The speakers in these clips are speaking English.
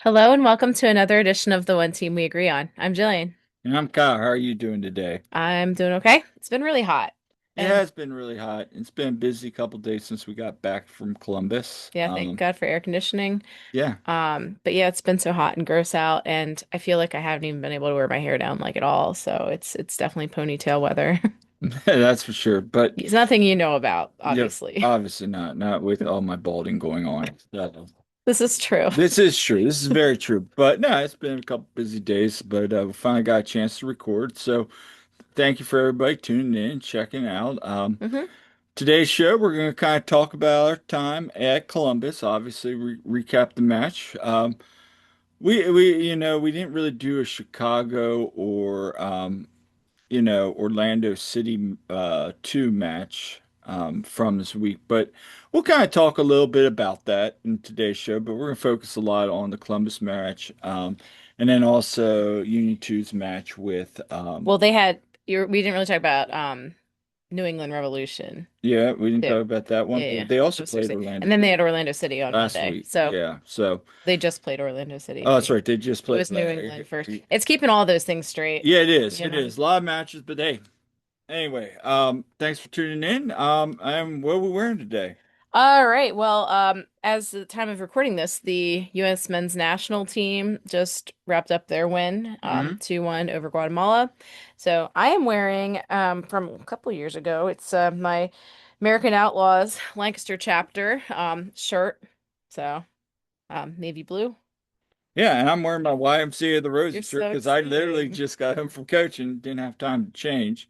Hello and welcome to another edition of the One Team We Agree On. I'm Jillian. And I'm Kyle. How are you doing today? I'm doing okay. It's been really hot. It And has been really hot. It's been a busy couple days since we got back from Columbus. yeah, thank God for air conditioning. Yeah, But yeah, it's been so hot and gross out and I feel like I haven't even been able to wear my hair down like at all. So it's definitely ponytail weather. that's for sure. But It's nothing you know about, yeah, obviously. obviously not with all my balding going on. This is true. This is true. This is very true. But no, it's been a couple busy days, but we finally got a chance to record. So thank you for everybody tuning in, checking out. Hmm. Today's show, we're going to kind of talk about our time at Columbus. Obviously, recap the match. We didn't really do a Chicago or Orlando City 2 match from this week, but we'll kind of talk a little bit about that in today's show, but we're going to focus a lot on the Columbus match, and then also Union Two's match with Well, we didn't really talk about New England Revolution yeah, we didn't too. talk about that Yeah, one. yeah, yeah. They That also was played Thursday. Orlando And then they had Orlando City on last Monday. week. So Yeah. So, they just played Orlando City oh, too. that's right. They just It played. was New England first. It's keeping all those things straight, Yeah, it is. you It know. is. A lot of matches, but hey, anyway, thanks for tuning in. What are we wearing today? All right. Well, as the time of recording this, the U.S. men's national team just wrapped up their win, Hmm. 2-1 over Guatemala. So I am wearing, from a couple of years ago, it's my American Outlaws Lancaster chapter shirt. So navy blue. Yeah, and I'm wearing my YMCA of the You're Roses shirt so because I literally exciting. just got home from coaching, didn't have time to change.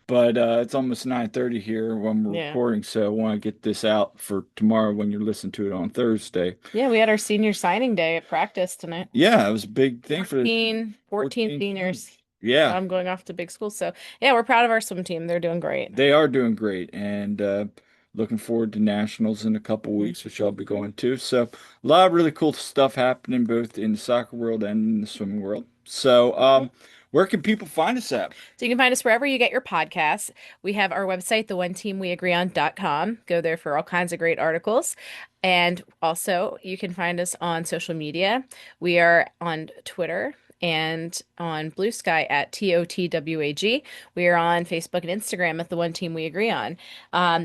But it's almost 9:30 here when we're Yeah. recording, so I want to get this out for tomorrow when you listen to it on Thursday. Yeah, we had our senior signing day at practice tonight. Yeah, it was a big thing for the 14 14 teams. seniors. Yeah, I'm going off to big school. So, yeah, we're proud of our swim team. They're doing great. they are doing great, and looking forward to nationals in a couple Mhm. weeks, which I'll be going to. So, a lot of really cool stuff happening both in the soccer world and in the swimming world. So, Mhm. where can people find us at? So you can find us wherever you get your podcasts. We have our website, theoneteamweagreeon.com. Go there for all kinds of great articles. And also, you can find us on social media. We are on Twitter and on Blue Sky at TOTWAG. We are on Facebook and Instagram at The One Team We Agree On.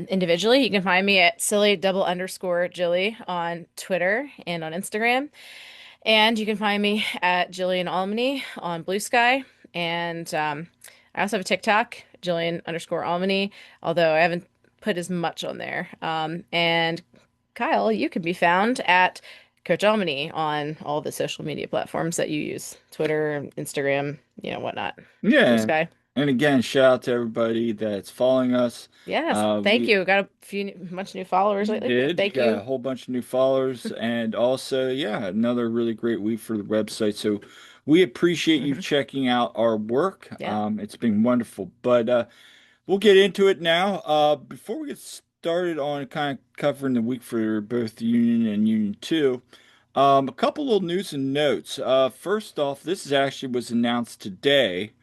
Individually, you can find me at silly double underscore Jilly on Twitter and on Instagram. And you can find me at Jillian Almany on Blue Sky. And I also have a TikTok, Jillian underscore Almany, although I haven't put as much on there. And Kyle, you can be found at Coach Almany on all the social media platforms that you use, Twitter, Instagram, whatnot. Blue Yeah, Sky. and again, shout out to everybody that's following us. Yes, thank We you. Got a bunch of new followers You lately. did. You Thank got a you. whole bunch of new followers, and also, yeah, another really great week for the website. So we appreciate you Hmm. checking out our work. Yeah. It's been wonderful. But we'll get into it now. Before we get started on kind of covering the week for both Union and Union 2, a couple little news and notes. First off, this is actually was announced today.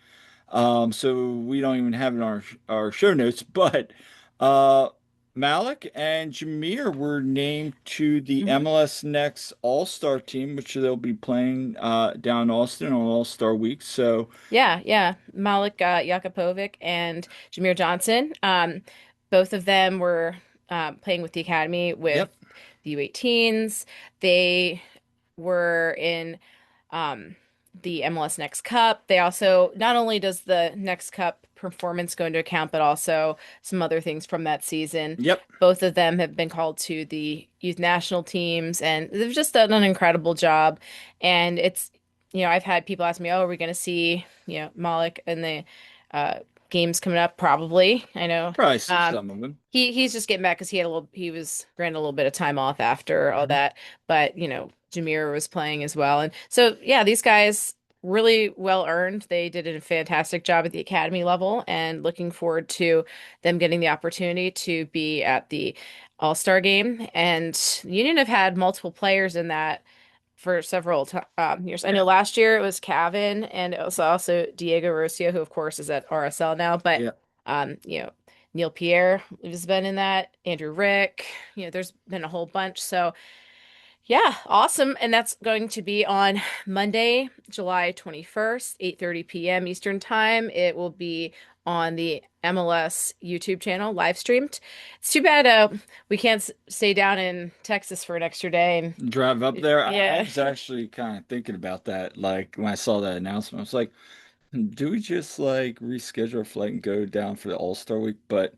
So we don't even have it on our show notes, but uh, Malik and Jameer were named to the Hmm. MLS Next All-Star team, which they'll be playing down in Austin on All-Star Week. So, Yeah, yeah. Malik Jakupovic and Jameer Johnson. Both of them were playing with the academy with yep, the U18s. They were in um, the MLS Next Cup. They also, not only does the Next Cup performance go into account, but also some other things from that season. yep. Both of them have been called to the youth national teams, and they've just done an incredible job. And I've had people ask me, "Oh, are we going to see, Malik in the uh, games coming up?" Probably. I know. Probably see Um, some of them. he's just getting back because he was granted a little bit of time off after all Mhm. that, but Jameer was playing as well, and so yeah, these guys really well earned. They did a fantastic job at the academy level, and looking forward to them getting the opportunity to be at the All-Star game. And Union have had multiple players in that for several years. I know last year it was Cavan, and it was also Diego Rocio, who of course is at RSL now, but Yeah. um, you know, Neil Pierre has been in that, Andrew Rick, there's been a whole bunch. So Yeah, awesome. And that's going to be on Monday, July 21st, 8:30 p.m. Eastern Time. It will be on the MLS YouTube channel, live streamed. It's too bad we can't stay down in Texas for an extra day Drive up and there. I yeah. was actually kind of thinking about that. Like when I saw that announcement, I was like, do we just like reschedule our flight and go down for the All-Star week? But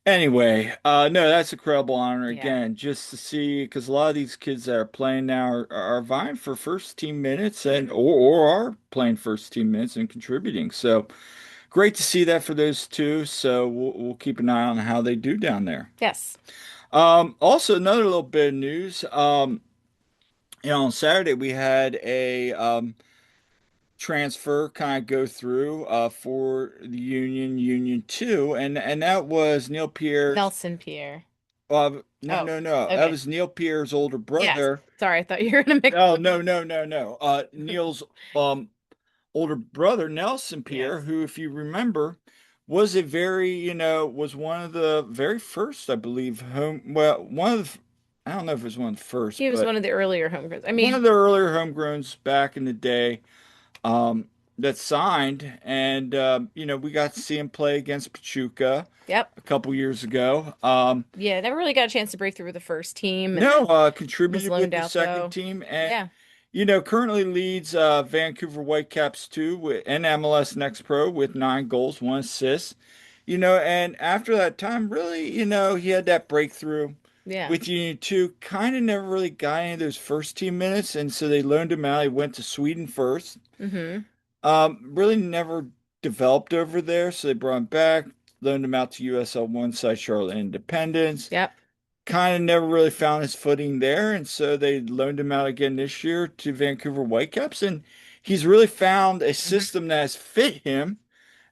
anyway, no, that's a incredible honor Yeah. again, just to see because a lot of these kids that are playing now are vying for first team minutes and or are playing first team minutes and contributing. So great to see that for those two. So we'll keep an eye on how they do down there. Yes. Also another little bit of news. On Saturday we had a transfer kind of go through for the Union 2, and that was Neil Pierre's. Nelson Pierre. No, Oh, no, no. That okay. was Neil Pierre's older Yes. brother. Sorry, I thought you were gonna mix Oh, them no, up. no, no, no. Neil's older brother, Nelson Pierre, Yes. who, if you remember, was was one of the very first, I believe, one of I don't know if it was one of the first, He was but one of the earlier home runs. I one mean, of the earlier homegrowns back in the day. um, that signed, and we got to see him play against Pachuca yep. a couple years ago. Yeah, never really got a chance to break through with the first team and No, then was contributed with loaned the out second though. team, and Yeah. currently leads Vancouver Whitecaps too with and MLS Next Pro with 9 goals, 1 assist. And after that time, really, he had that breakthrough Yeah. with Union 2. Kind of never really got any of those first team minutes, and so they loaned him out. He went to Sweden first. Mm-hmm. Really never developed over there, so they brought him back, loaned him out to USL One side Charlotte Independence. Yep. Kind of never really found his footing there, and so they loaned him out again this year to Vancouver Whitecaps, and he's really found a Hmm. system that has fit him,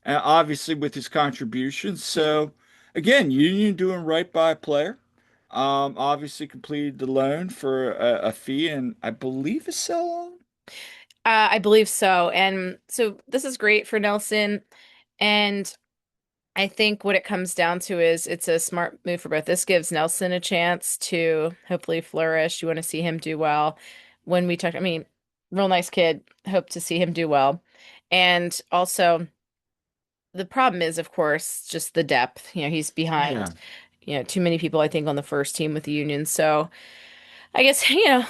obviously with his contributions. Yeah. So again, Union doing right by a player. Obviously completed the loan for a fee, and I believe a sell on. I believe so. And so this is great for Nelson. And I think what it comes down to is it's a smart move for both. This gives Nelson a chance to hopefully flourish. You want to see him do well. When we talk, I mean, real nice kid. Hope to see him do well. And also, the problem is, of course, just the depth. He's behind, Yeah. too many people, I think, on the first team with the Union. So I guess,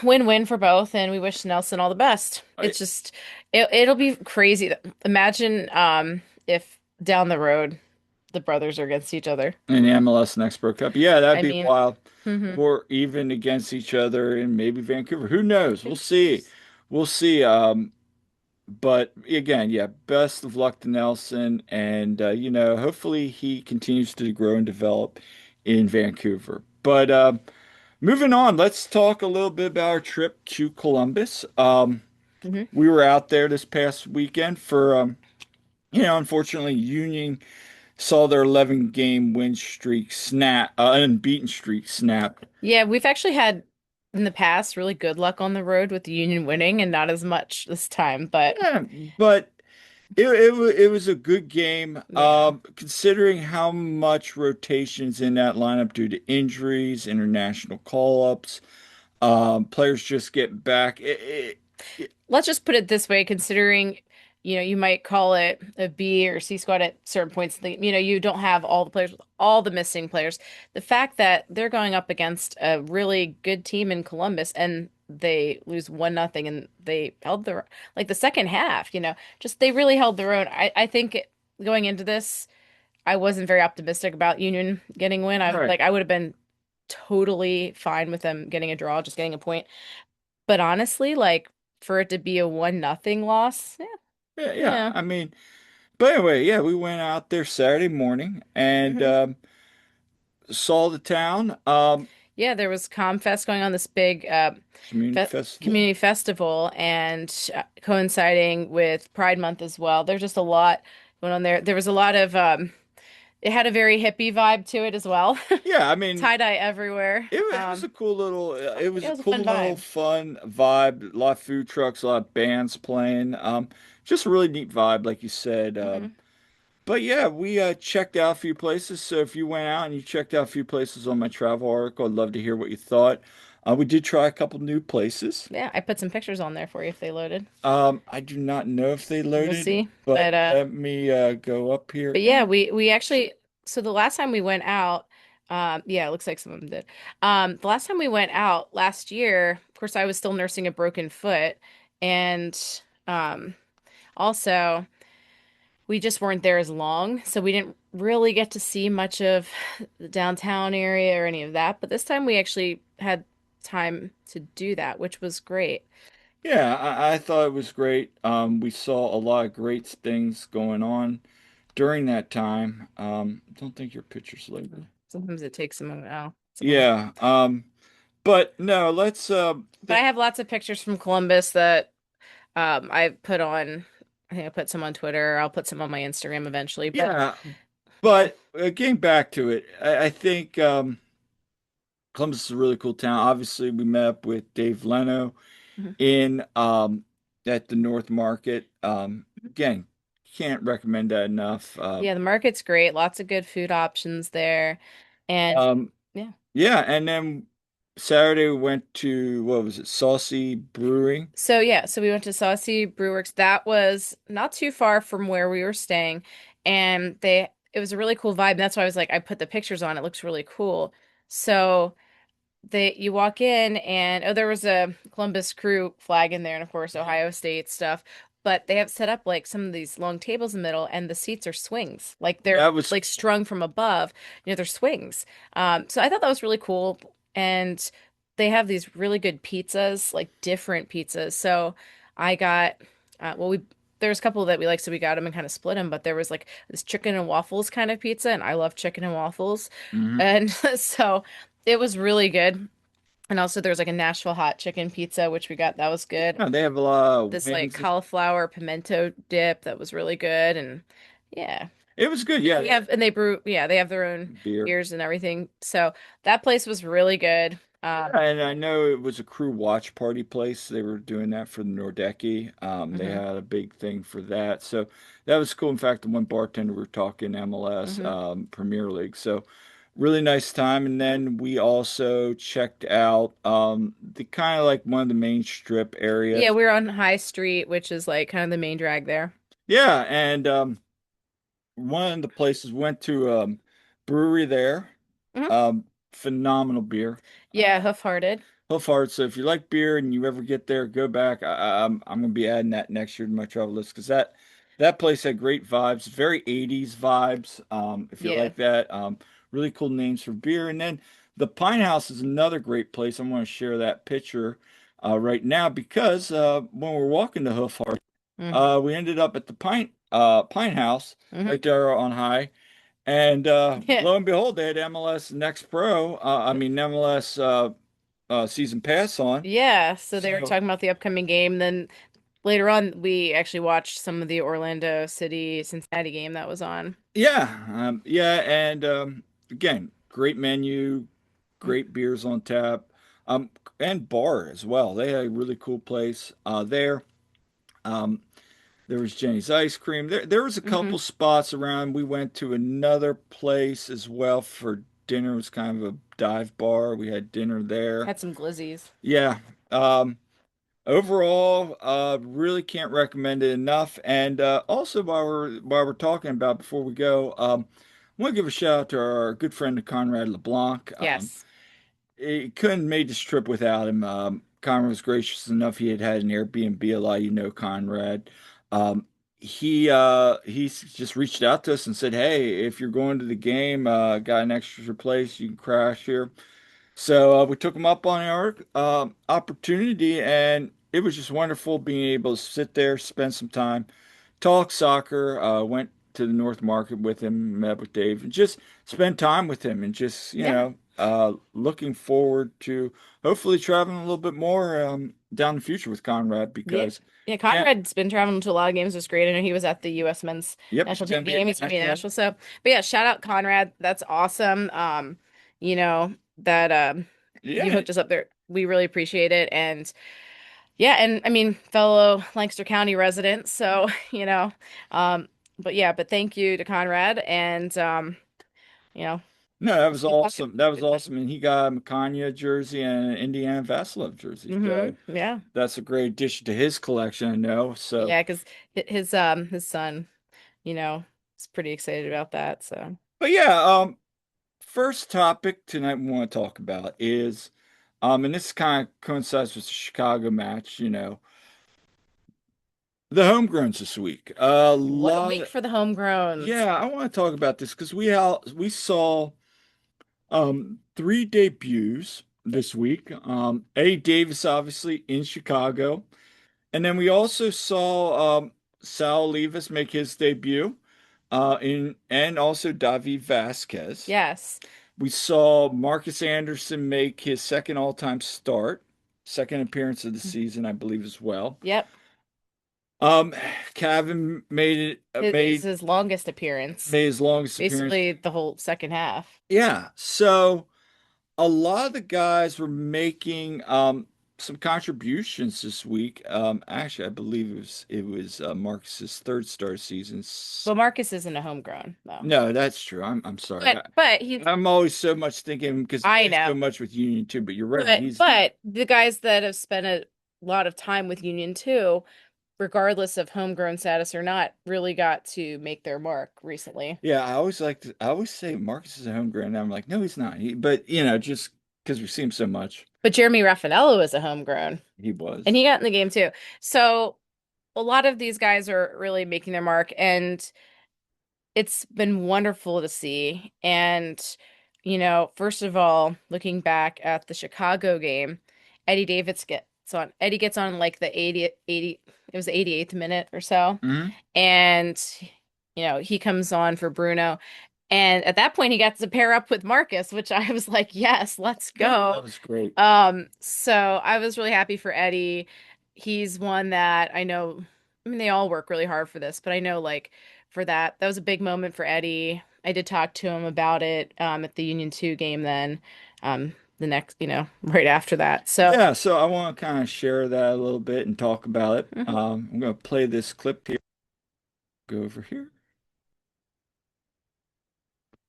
win-win for both, and we wish Nelson all the best. It's just it'll be crazy. Imagine if down the road the brothers are against each other. In the MLS Next Pro Cup. Yeah, that'd I be mean, wild. mhm. Or even against each other in maybe Vancouver. Who knows? We'll Who see. knows? We'll see. But again, yeah, best of luck to Nelson. And, hopefully he continues to grow and develop in Vancouver. But moving on, let's talk a little bit about our trip to Columbus. Mhm. We were out there this past weekend for, unfortunately, Union saw their 11 game win streak snap, unbeaten streak snapped. Yeah, we've actually had in the past really good luck on the road with the Union winning, and not as much this time. But Yeah, but it was a good game, yeah. considering how much rotations in that lineup due to injuries, international call-ups, players just get back. Let's just put it this way, considering, you might call it a B or C squad at certain points. You don't have all the players, all the missing players. The fact that they're going up against a really good team in Columbus and they lose 1-0 and they held like the second half, just they really held their own. I think going into this, I wasn't very optimistic about Union getting a win. Right. I would have been totally fine with them getting a draw, just getting a point. But honestly, like for it to be a 1-0 loss, yeah, Yeah, yeah. yeah. I mean, but anyway, yeah, we went out there Saturday morning and Hmm. saw the town, Yeah, there was ComFest going on, this big community fe festival. community festival, and coinciding with Pride Month as well. There's just a lot going on there. There was a lot of it had a very hippie vibe to it as well. Yeah, I mean, Tie-dye everywhere. it was a cool little It was a fun vibe. fun vibe. A lot of food trucks, a lot of bands playing. Just a really neat vibe, like you said. Hmm. But yeah, we checked out a few places. So if you went out and you checked out a few places on my travel article, I'd love to hear what you thought. We did try a couple new places. Yeah, I put some pictures on there for you if they loaded. I do not know if they We'll loaded, see. but let me go up here. But yeah, we actually so the last time we went out, yeah, it looks like some of them did. The last time we went out last year, of course, I was still nursing a broken foot, and um, also we just weren't there as long, so we didn't really get to see much of the downtown area or any of that. But this time we actually had time to do that, which was great. Yeah, I thought it was great. We saw a lot of great things going on during that time. Don't think your picture's loaded. Sometimes it takes a moment. Oh, it's a little. Yeah. But no, let's But I have lots of pictures from Columbus that I put on. I think I put some on Twitter. I'll put some on my Instagram eventually. But yeah. But getting back to it, I think Columbus is a really cool town. Obviously, we met up with Dave Leno Mhm. in at the North Market. Again, can't recommend that enough. Yeah, the market's great. Lots of good food options there. And Um, yeah. yeah, and then Saturday we went to what was it, Saucy Brewing. So yeah, so we went to Saucy Brewworks. That was not too far from where we were staying, and they it was a really cool vibe. That's why I was like, I put the pictures on. It looks really cool. So they you walk in and oh, there was a Columbus Crew flag in there, and of course Ohio State stuff. But they have set up like some of these long tables in the middle, and the seats are swings, like they're That was like strung from above. They're swings. So I thought that was really cool, and they have these really good pizzas, like different pizzas. So I got, well, we there's a couple that we like, so we got them and kind of split them. But there was like this chicken and waffles kind of pizza, and I love chicken and waffles, mhm. and so it was really good. And also there's like a Nashville hot chicken pizza, which we got. That was good. Yeah, they have a lot of This like wings. cauliflower pimento dip that was really good. And yeah. It was good. And Yeah, we have and they brew, yeah, they have their own beer. beers and everything. So that place was really good. Yeah, and I know it was a crew watch party place. They were doing that for the Nordecki. They Mhm, had a big thing for that. So that was cool. In fact, the one bartender we were talking MLS, mhm. Premier League. So really nice time. And then we also checked out the kind of like one of the main strip Yeah, areas. we were on High Street, which is like kind of the main drag there. Yeah, and one of the places went to brewery there. Mhm. Um, Phenomenal beer. Yeah, Hoof-Hearted. Hard. So if you like beer and you ever get there, go back. I'm gonna be adding that next year to my travel list because that place had great vibes, very 80s vibes. If you Yeah. like that, really cool names for beer. And then the Pine House is another great place. I'm going to share that picture right now because when we're walking to Hoof Hart, Mm. we ended up at the Pine House Hmm. right there on High. And Yeah. lo and behold, they had MLS Next Pro. I mean MLS season pass on. Yeah, so they were So talking about the upcoming game. Then later on, we actually watched some of the Orlando City Cincinnati game that was on. yeah, yeah, and again, great menu, Mm. great beers on tap, um, and bar as well. They had a really cool place there. Um, there was Jenny's Ice Cream. There was a Hmm. couple spots around. We went to another place as well for dinner. It was kind of a dive bar. We had dinner there. Had some glizzies. Yeah. Um, Overall, really can't recommend it enough. And also, while we're talking about before we go, I want to give a shout out to our good friend Conrad LeBlanc. Yes. He couldn't have made this trip without him. Conrad was gracious enough. He had an Airbnb. A lot of you know Conrad. Um, he's just reached out to us and said, "Hey, if you're going to the game, got an extra place, you can crash here." So we took him up on our opportunity, and it was just wonderful being able to sit there, spend some time, talk soccer. Went to the North Market with him, met with Dave, and just spend time with him, and just Yeah. looking forward to hopefully traveling a little bit more down the future with Conrad Yeah. because Yeah, can't. Conrad's been traveling to a lot of games. It was great. I know he was at the U.S. men's Yep, he's national team gonna be at game. He's gonna be in Nashville. Nashville. So, but yeah, shout out Conrad. That's awesome. That you Yeah, hooked us up there. We really appreciate it. And yeah, and I mean, fellow Lancaster County resident. So, um, but yeah, but thank you to Conrad and you know. No, that was We talked awesome. That was about awesome. And he got a Makanya jersey and an Indiana Vasilov jersey. So Yeah. that's a great addition to his collection, I know. So, Yeah, because his son, you know, is pretty excited about that. So but yeah, first topic tonight we want to talk about is, and this kind of coincides with the Chicago match, the homegrowns this week. A what a lot week of, for the homegrowns. yeah, I want to talk about this because we saw three debuts this week. Eddie Davis obviously in Chicago, and then we also saw Sal Levis make his debut, in and also Davi Vasquez. Yes. We saw Marcus Anderson make his second all-time start, second appearance of the season, I believe, as well. Yep. Um, Cavan made it Is his longest appearance. made his longest appearance. Basically the whole second half. Yeah, so a lot of the guys were making some contributions this week. Actually, I believe it was Marcus's third star season. But Marcus isn't a homegrown though. No, that's true. I'm sorry. But he's I'm always so much thinking because he I plays know. so much with Union too. But you're right. But the guys that have spent a lot of time with Union too, regardless of homegrown status or not, really got to make their mark recently. Yeah, I always say Marcus is a homegrown. And I'm like, no, he's not. But just because we see him so much, But Jeremy Raffanello is a homegrown, he and was. he got in the game too. So a lot of these guys are really making their mark, and it's been wonderful to see. And, first of all, looking back at the Chicago game, Eddie gets on like the 80, it was the 88th minute or so. Hmm. And, he comes on for Bruno. And at that point, he got to pair up with Marcus, which I was like, yes, let's Yeah, go. that was great. So I was really happy for Eddie. He's one that I know, I mean, they all work really hard for this, but I know like for that was a big moment for Eddie. I did talk to him about it at the Union 2 game then, the next, right after that. So, Yeah, so I want to kind of share that a little bit and talk about it. mhm. I'm going to play this clip here. Go over here.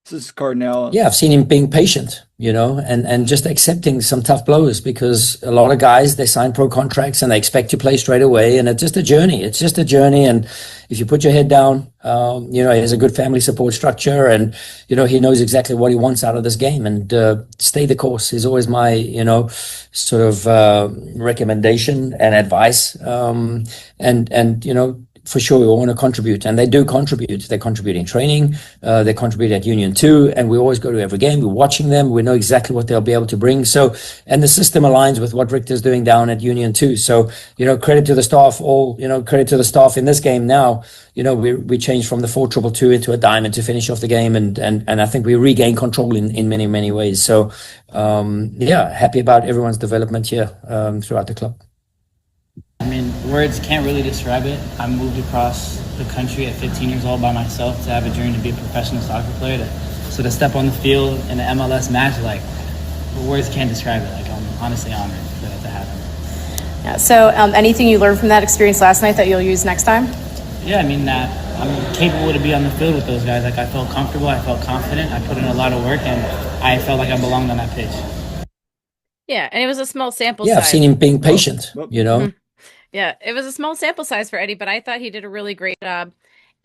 This is Cardinal. Yeah, I've seen him being patient, and just accepting some tough blows because a lot of guys they sign pro contracts and they expect to play straight away, and it's just a journey. It's just a journey, and if you put your head down, he has a good family support structure, and he knows exactly what he wants out of this game, and stay the course is always my sort of recommendation and advice, and for sure we all want to contribute, and they do contribute. They contribute in training, they contribute at Union 2, and we always go to every game. We're watching them. We know exactly what they'll be able to bring. So, and the system aligns with what Richter's doing down at Union 2. So, credit to the staff. Credit to the staff in this game. Now, we changed from the 4-2-2 into a diamond to finish off the game, and I think we regain control in many ways. So, yeah, happy about everyone's development here throughout the club. I mean, words can't really describe it. I moved across the country at 15 years old by myself to have a dream to be a professional soccer player. So to step on the field in an MLS match, like, words can't describe it. Like, I'm honestly honored to happen. Yeah, so anything you learned from that experience last night that you'll use next time? Yeah, I mean, that I'm capable to be on the field with those guys. Like, I felt comfortable. I felt confident. I put in a lot of work, and I felt like I belonged on that pitch. Yeah, and it was a small sample Yeah, I've size. seen him being Well, patient, well, Mhm. Yeah, it was a small sample size for Eddie, but I thought he did a really great job.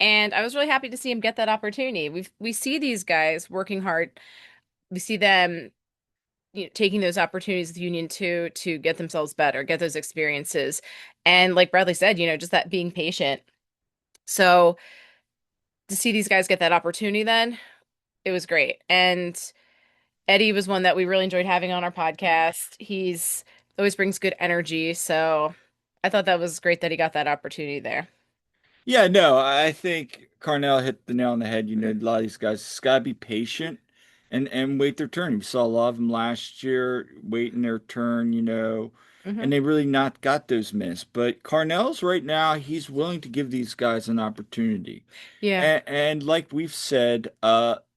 And I was really happy to see him get that opportunity. We see these guys working hard. We see them, taking those opportunities with Union 2 to get themselves better, get those experiences. And like Bradley said, just that being patient. So to see these guys get that opportunity then, it was great. And Eddie was one that we really enjoyed having on our podcast. He's always brings good energy, so I thought that was great that he got that opportunity there. yeah, no, I think Carnell hit the nail on the head. A lot of these guys just gotta be patient and wait their turn. We saw a lot of them last year waiting their turn, Hmm. and they really not got those minutes. But Carnell's right now, he's willing to give these guys an opportunity. Yeah. And like we've said,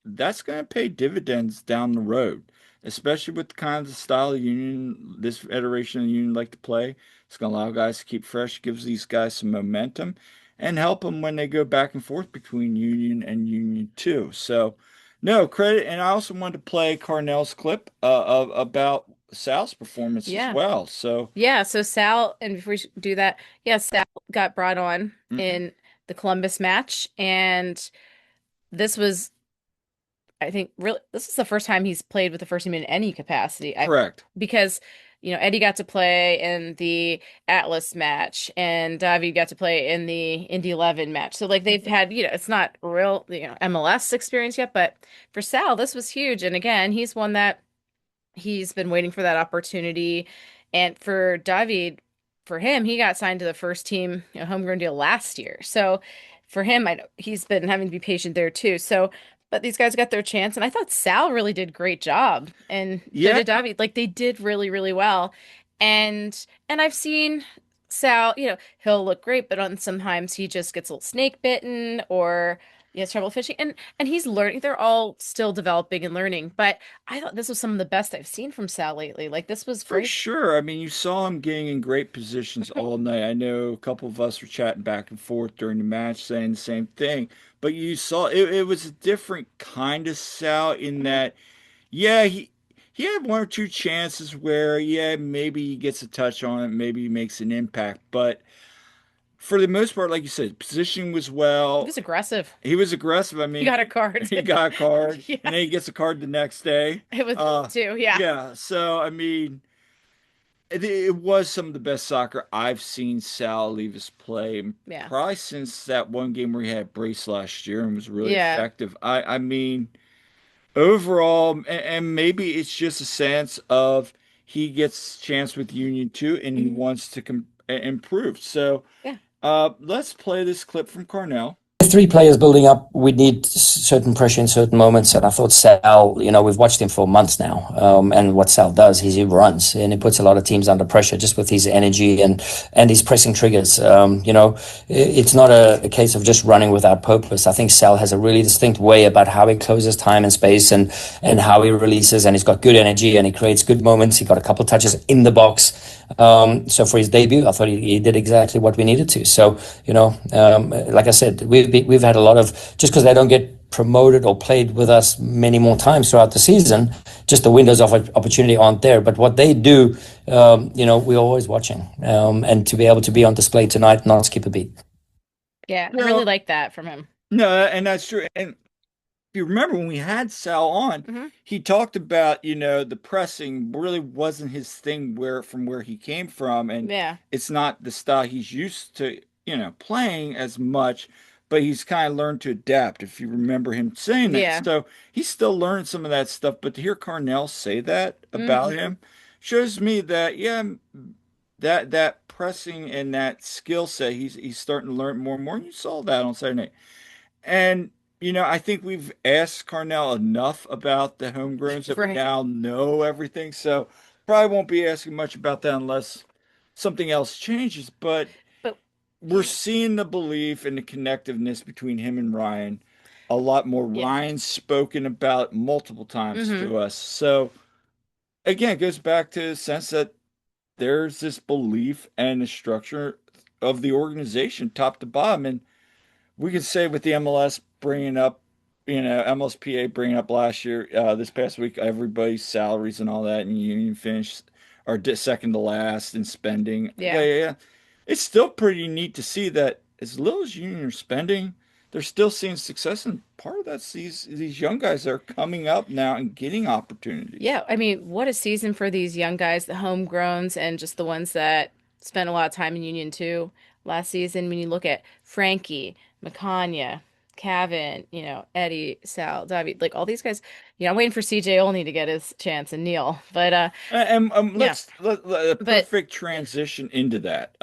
that's going to pay dividends down the road, especially with the kind of the style of union this iteration of the union like to play. It's going to allow guys to keep fresh, gives these guys some momentum, and help them when they go back and forth between union and union two. So, No credit, and I also wanted to play Carnell's clip about Sal's performance as Yeah. well. So, Yeah, so Sal, and before we do that, yeah, Sal got brought on mhm, in the Columbus match, and this was, I think, really, this is the first time he's played with the first team in any capacity. correct. Because, Eddie got to play in the Atlas match, and Davi got to play in the Indy 11 match. So, like, they've had, it's not real, MLS experience yet, but for Sal, this was huge. And again, he's one that he's been waiting for that opportunity. And for David, for him, he got signed to the first team, homegrown deal last year. So for him, he's been having to be patient there too. So, but these guys got their chance, and I thought Sal really did great job, and so Yeah, did David. Like they did really, really well. And I've seen Sal, he'll look great, but on sometimes he just gets a little snake bitten or he has trouble fishing. And he's learning. They're all still developing and learning, but I thought this was some of the best I've seen from Sal lately. Like this was for great. sure. I mean, you saw him getting in great positions all night. I know a couple of us were chatting back and forth during the match saying the same thing, but you saw it was a different kind of Sal in Mhm. that, yeah, he had one or two chances where, yeah, maybe he gets a touch on it, maybe he makes an impact, but for the most part, like you said, positioning was He well. was aggressive. He was aggressive. I He mean, got a card. he got a card, Yeah, and then he gets a card the next day. it was Uh, too. Yeah, yeah. So I mean, it was some of the best soccer I've seen Sal Levis play, yeah, probably since that one game where he had brace last year and was really yeah. effective. I mean, overall, and maybe it's just a sense of he gets a chance with Union too, and he Mhm. wants to improve. So, Yeah. let's play this clip from Carnell. Three players building up, we need certain pressure in certain moments. And I thought Sal, we've watched him for months now. And what Sal does is he runs and he puts a lot of teams under pressure just with his energy and his pressing triggers. It's not a case of just running without purpose. I think Sal has a really distinct way about how he closes time and space and how he releases. And he's got good energy and he creates good moments. He got a couple of touches in the box. So for his debut, I thought he did exactly what we needed to. So, like I said, we've had a lot of, just because they don't get promoted or played with us many more times throughout the season, just the windows of opportunity aren't there. But what they do, we're always watching. And to be able to be on display tonight, not skip a beat. Yeah, I really No, like that from him. no, and that's true. And if you remember when we had Sal on, Hmm. he talked about, the pressing really wasn't his thing where he came from, and Yeah. it's not the style he's used to, playing as much, but he's kind of learned to adapt, if you remember him saying that. Yeah. So he's still learning some of that stuff, but to hear Carnell say that about Hmm. him shows me that, yeah, that pressing and that skill set, he's starting to learn more and more. And you saw that on Saturday night. And, I think we've asked Carnell enough about the homegrowns that we Right. now know everything. So probably won't be asking much about that unless something else changes. But But we're yeah. seeing the belief and the connectiveness between him and Ryan. A lot more. Yeah. Ryan's spoken about multiple times Hmm. to us. So again, it goes back to the sense that there's this belief and the structure of the organization top to bottom. And we can say with the MLS bringing up, MLSPA bringing up last year, this past week, everybody's salaries and all that, and Union finished are second to last in spending. Yeah, Yeah. yeah, yeah. It's still pretty neat to see that as little as Union are spending, they're still seeing success, and part of that's these young guys that are coming up now and getting opportunities. Yeah, I mean, what a season for these young guys, the homegrowns and just the ones that spent a lot of time in Union too last season. When you look at Frankie, McCanya, Cavan, Eddie, Sal, David, like all these guys, I'm waiting for CJ Olney to get his chance and Neil. But And yeah. let a But perfect transition into that.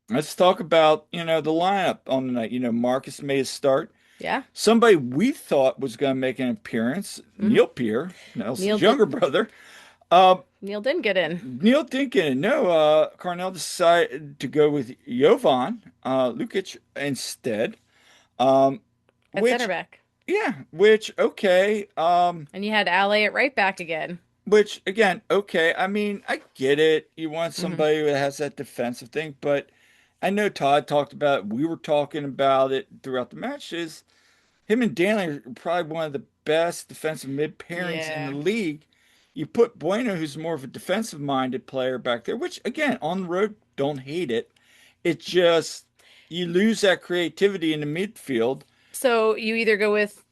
Let's talk about the lineup on the night. Marcus made a start. yeah. Somebody we thought was going to make an appearance, Hmm. Neil Peer, Neil Nelson's did younger brother. Uh, Neil didn't get in Neil Dinkin, no, Carnell decided to go with Jovan Lukic instead. Um, at center which, back. yeah, which okay. And you had Ale at right back again. Which again, okay. I mean, I get it. You want Hmm. somebody that has that defensive thing, but I know Todd talked about it. We were talking about it throughout the matches. him and Danley are probably one of the best defensive mid pairings in the Yeah. league. You put Bueno, who's more of a defensive minded player back there, which again, on the road, don't hate it. It just you lose that creativity in the midfield. So you either go with,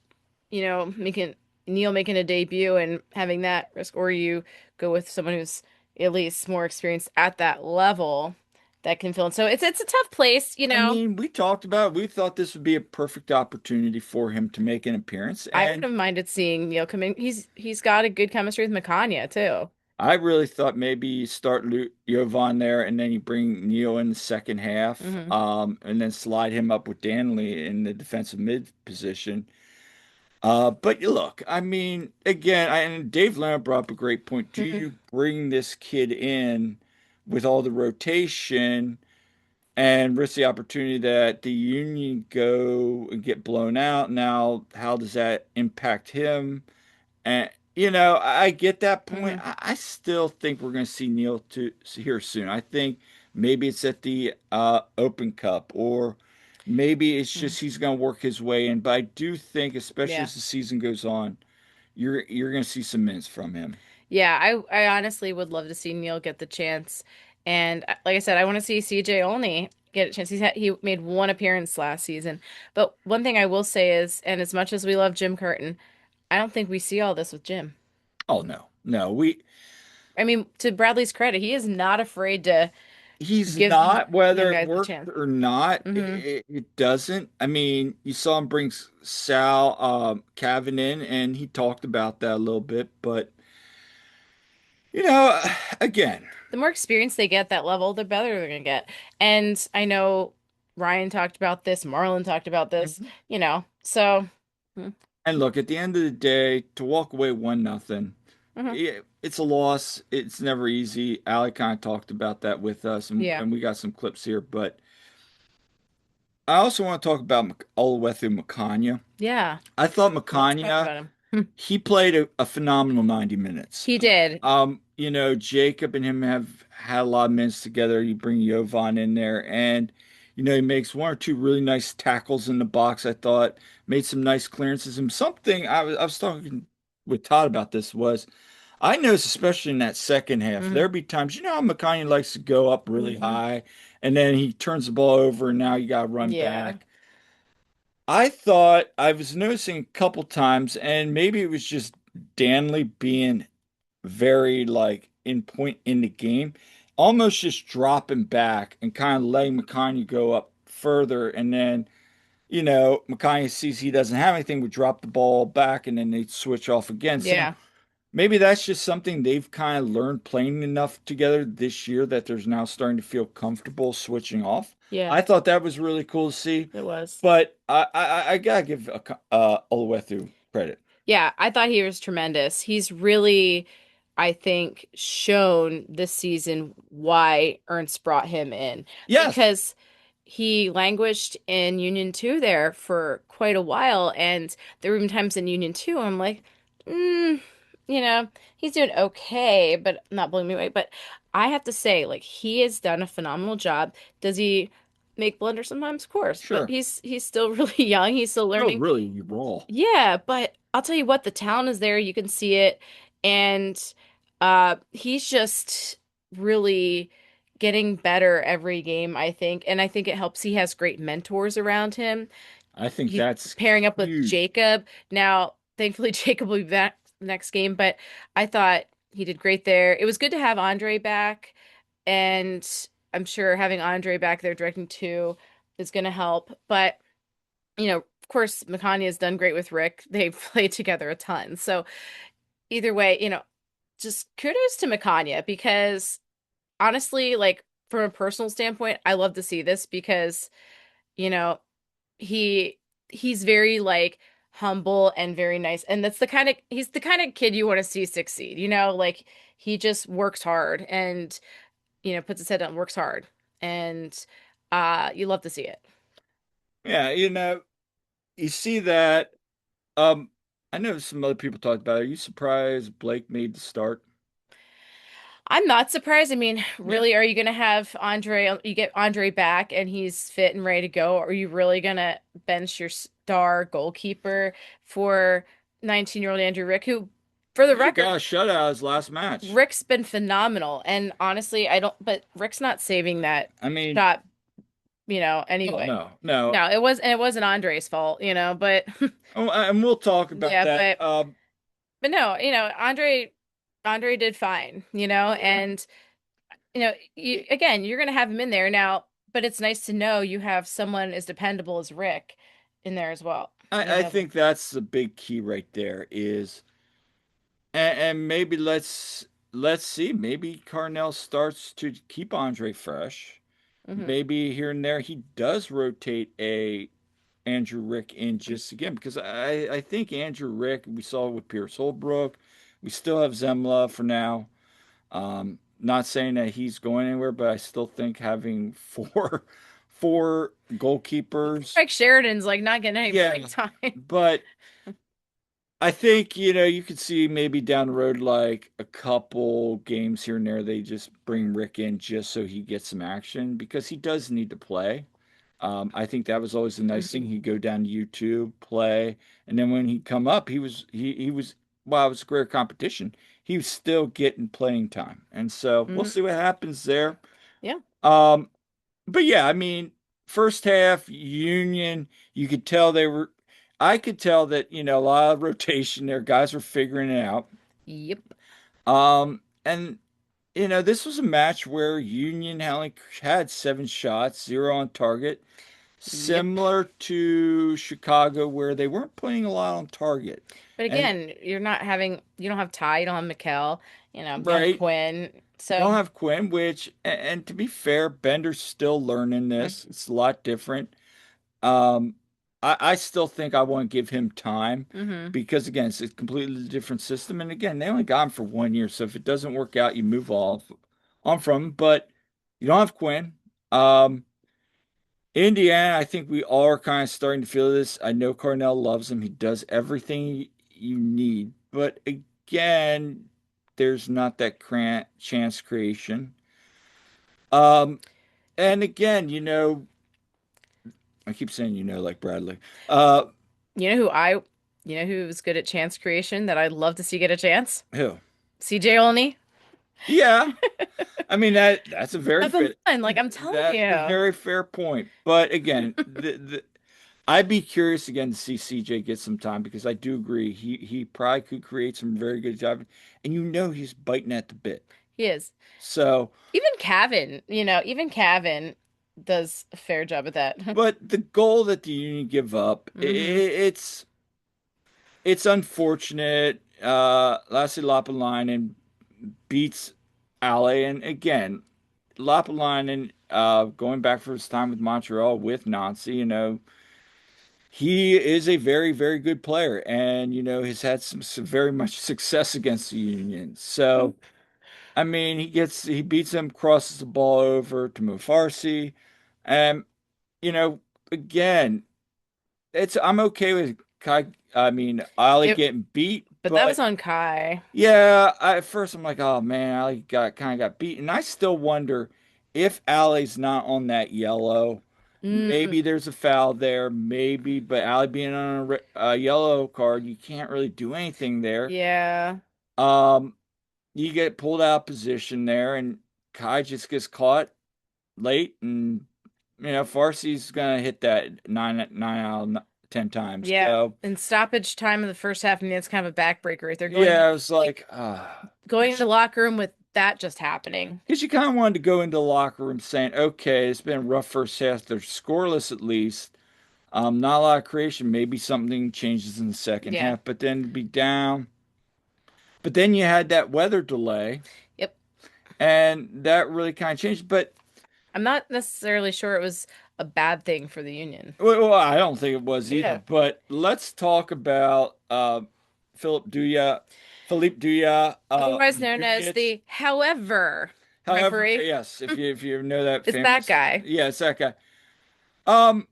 making Neil making a debut and having that risk, or you go with someone who's at least more experienced at that level that can fill in. So it's a tough place, I mean, we talked about we thought this would be a perfect opportunity for him to make an appearance, I wouldn't and have minded seeing Neil come in. He's got a good chemistry with Makanya too. I really thought maybe you start Jovan there, and then you bring Neil in the second half, Hmm. and then slide him up with Danley in the defensive mid position. But you look, I mean, again, and Dave Leonard brought up a great point. Do Hmm. you bring this kid in with all the rotation and risk the opportunity that the Union go and get blown out? Now, how does that impact him? And I get that point. Hmm. I still think we're going to see Neil to here soon. I think maybe it's at the Open Cup, or maybe it's just he's going to work his way in. But I do think, especially Yeah. as the season goes on, you're going to see some minutes from him. Yeah, I honestly would love to see Neil get the chance. And like I said, I want to see CJ only get a chance. He made one appearance last season. But one thing I will say is, and as much as we love Jim Curtin, I don't think we see all this with Jim. Oh no, no, we I mean, to Bradley's credit, he is not afraid to he's give not, young whether it guys the works chance. or not. Hmm. It doesn't. I mean, you saw him bring Sal Cavan in, and he talked about that a little bit, but. You know, again, The more experience they get at that level, the better they're gonna get. And I know Ryan talked about this, Marlon talked about this, Mhm. so. And look, at the end of the day, to walk away 1-0, Hmm. it's a loss. It's never easy. Ali kind of talked about that with us, and, Yeah. and we got some clips here. But I also want to talk about Oluwethu Makanya. Yeah. I thought Let's talk Makanya, about him. Hmm. he played a phenomenal 90 minutes. He did. Jacob and him have had a lot of minutes together. You bring Jovan in there, and he makes one or two really nice tackles in the box. I thought made some nice clearances. And something I was talking with Todd about this was I noticed, especially in that second half, Hmm. there'd be times, how McConaughey likes to go up really high, and then he turns the ball over, and now you got to run Yeah. back. I thought I was noticing a couple times, and maybe it was just Danley being very like in point in the game, almost just dropping back and kind of letting McConaughey go up further. And then, McConaughey sees he doesn't have anything, would drop the ball back and then they'd switch off again. So Yeah. maybe that's just something they've kind of learned playing enough together this year that there's now starting to feel comfortable switching off. Yeah. I thought that was really cool to see, It was. but I gotta give Oluwethu credit. Yeah, I thought he was tremendous. He's really, I think, shown this season why Ernst brought him in Yes, because he languished in Union 2 there for quite a while. And there were even times in Union 2, I'm like, mm, you know, he's doing okay, but not blowing me away. But I have to say, like, he has done a phenomenal job. Does he make blunders sometimes? Of course, but sure. he's still really young. He's still Still learning. really raw. Yeah, but I'll tell you what, the talent is there. You can see it. And he's just really getting better every game, I think. And I think it helps he has great mentors around him. I think He's that's pairing up with huge. Jacob. Now, thankfully, Jacob will be back next game, but I thought he did great there. It was good to have Andre back, and I'm sure having Andre back there directing too is going to help. But of course, Makanya has done great with Rick. They've played together a ton. So either way, just kudos to Makanya because honestly, like from a personal standpoint, I love to see this because, you know, he he's very like humble and very nice. And he's the kind of kid you want to see succeed, like he just works hard and, puts his head down, and works hard. And you love to see it. Yeah, you see that. Um, I know some other people talked about it. Are you surprised Blake made the start? I'm not surprised. I mean, Yeah. really, are you going to have Andre, you get Andre back and he's fit and ready to go? Or are you really going to bench your star goalkeeper for 19-year-old Andrew Rick, who, for the He record, got a shutout his last match. Rick's been phenomenal. And honestly, but Rick's not saving that I mean, shot, oh anyway. no, no. No, it wasn't Andre's fault, but Oh, and we'll talk about yeah, that. but no, Andre did fine, Yeah. and again, you're gonna have him in there now, but it's nice to know you have someone as dependable as Rick in there as well. I think that's the big key right there is, and maybe let's see, maybe Carnell starts to keep Andre fresh. Hmm. Maybe here and there he does rotate a Andrew Rick in just again because I think Andrew Rick we saw with Pierce Holbrook. We still have Zemla for now. Not saying that he's going anywhere, but I still think having four goalkeepers. Mike Sheridan's like not getting any Yeah, playing time. but I think, you could see maybe down the road, like a couple games here and there, they just bring Rick in just so he gets some action because he does need to play. I think that was always the nice thing. He'd go down to YouTube, play, and then when he'd come up, he was well, it was a great competition. He was still getting playing time, and so we'll Hmm. see what happens there. Yeah. Um, but yeah, I mean, first half Union, you could tell they were. I could tell that a lot of rotation there. Guys were figuring it out. Yep. And this was a match where Union only had 7 shots, 0 on target, Yep. similar to Chicago where they weren't putting a lot on target. But And again, you don't have Ty, you don't have Mikkel, you don't have right, Quinn. don't So, have Quinn, which and to be fair, Bender's still learning this. It's a lot different. Um, I still think I want to give him time mm-hmm. because again, it's a completely different system. And again, they only got him for 1 year, so if it doesn't work out, you move on from him. But you don't have Quinn. Um, Indiana, I think we all are kind of starting to feel this. I know Cornell loves him. He does everything you need, but again, there's not that chance creation. Um, and again, I keep saying like Bradley. Uh, You know who I, you know who was good at chance creation that I'd love to see get a chance? who? CJ Olney. Yeah, I mean that's a very Have been fit. fun. Like I'm telling That's a you. very fair point. But again, I'd be curious again to see CJ get some time because I do agree he probably could create some very good job, and he's biting at the bit. He is. So, Even Cavan does a fair job at that. but the goal that the Union give up, Hmm. it's unfortunate. Lassie Lapalainen beats Ale, and again, Lapalainen, going back for his time with Montreal with Nancy, he is a very, very good player and, has had some very much success against the Union. So, I mean, he beats him, crosses the ball over to Mufarsi. And, you know, again, I'm okay with Kai, I mean, Ali It, getting beat, but that was but on Kai. yeah, at first I'm like, oh man, Ali got beat. And I still wonder if Ali's not on that yellow. Mm, Maybe there's a foul there, maybe, but Ali being on a yellow card, you can't really do anything there. yeah. Um, you get pulled out of position there, and Kai just gets caught late, and Farsi's gonna hit that nine out of 10 times. Yeah. So And stoppage time in the first half, I mean, it's kind of a backbreaker. They're yeah, I was like like, going into the locker room with that just happening. because you kind of wanted to go into the locker room saying, okay, it's been a rough first half. They're scoreless at least. Not a lot of creation. Maybe something changes in the second Yeah. half, but then to be down. But then you had that weather delay, Yep. and that really kind of changed. But I'm not necessarily sure it was a bad thing for the union. well, I don't think it was either. Yeah. But let's talk about Philip Duya, Philippe Duya, Otherwise known as Dujicic. the however However, referee. yes, if you know that It's that famous, guy. yeah, it's that guy. Um,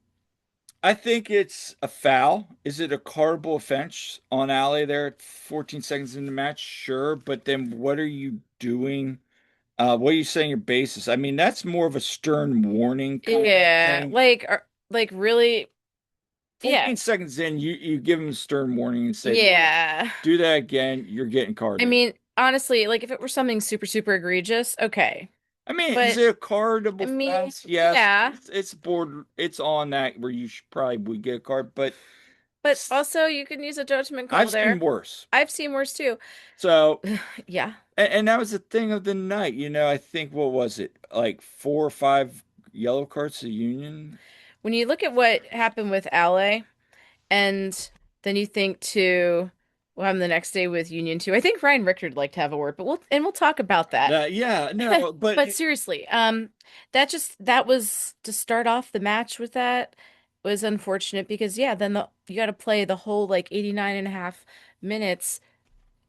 I think it's a foul. Is it a cardable offense on Ali there at 14 seconds in the match? Sure, but then what are you doing What are you saying your basis? I mean, that's more of a stern warning kind of Yeah, thing. like really, yeah, 14 seconds in, you give them a stern warning and say, yeah. do that again, you're getting I carded. mean, honestly, like if it were something super, super egregious, okay. I mean, is But it a I cardable mean, fence? Yes, yeah. it's board. It's on that where you should probably would get a card, but But also, you can use a judgment call I've seen there. worse. I've seen worse too. So, Yeah. and that was the thing of the night. I think what was it, like 4 or 5 yellow cards to Union? When you look at what happened with LA, and then you think to what happened the next day with Union 2. I think Ryan Richard would like to have a word, but we'll talk about that. That yeah, no, but But seriously, that was to start off the match with that was unfortunate because yeah, then you got to play the whole like 89 and a half minutes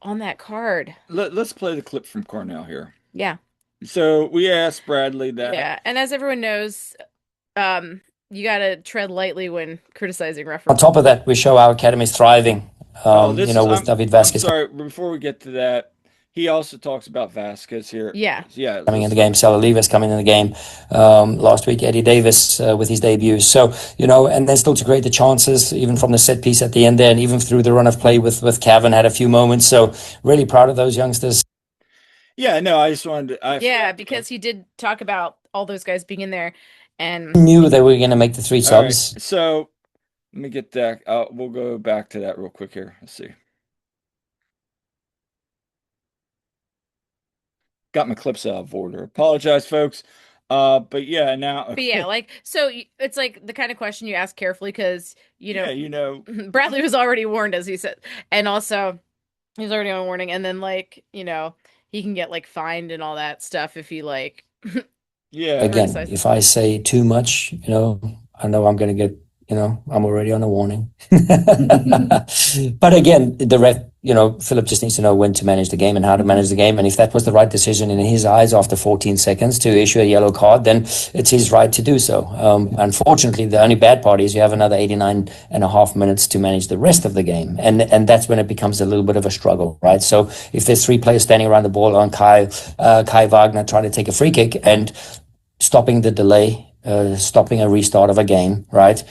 on that card. let's play the clip from Cornell here. Yeah. So we asked Bradley that. Yeah. And as everyone knows, um, you got to tread lightly when criticizing On referees. top of that, we show our academies thriving, Oh, this is with David I'm Vasquez sorry. Before we get to that, he also talks about Vasquez here. Yeah. Yeah, coming in let's the game, Salalivas coming in the game. Last week, Eddie Davis with his debut. So, and then still to create the chances, even from the set piece at the end there, and even through the run of play with Cavan had a few moments. So, really proud of those youngsters. Yeah, no, I just wanted to. I Yeah, because he did talk about all those guys being in there and Knew they were going to make the 3 all right. subs. So let me get that. We'll go back to that real quick here. Let's see. Got my clips out of order. Apologize, folks. But yeah, now but yeah, okay. like so it's like the kind of question you ask carefully because Yeah, Bradley was already warned as he said, and also he's already on warning, and then like he can get like fined and all that stuff if he like yeah. Again, criticizes. if I say too much, I know I'm going to get, I'm already on a warning. But again, the ref, Philip just needs to know when to manage the game and how to manage the game. And if that was the right decision in his eyes after 14 seconds to issue a yellow card, then it's his right to do so. Unfortunately, the only bad part is you have another 89 and a half minutes to manage the rest of the game. And that's when it becomes a little bit of a struggle, right? So if there's 3 players standing around the ball on Kai Wagner trying to take a free kick and stopping the delay, stopping a restart of a game, right?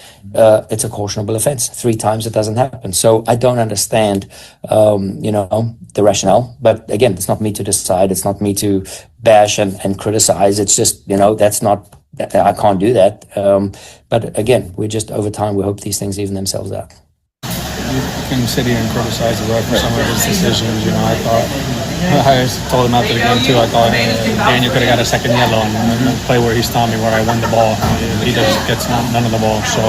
It's a cautionable offense. 3 times it doesn't happen. So I don't understand, the rationale. But again, it's not me to decide. It's not me to bash and criticize. It's just, that's not, I can't do that. But again, we're just over time, we hope these things even themselves out. You can sit here and criticize the ref for some of his decisions. I thought I told him after the game too. I thought Daniel could have got a second yellow and the play where he's telling me where I won the ball. He just gets none of the ball. So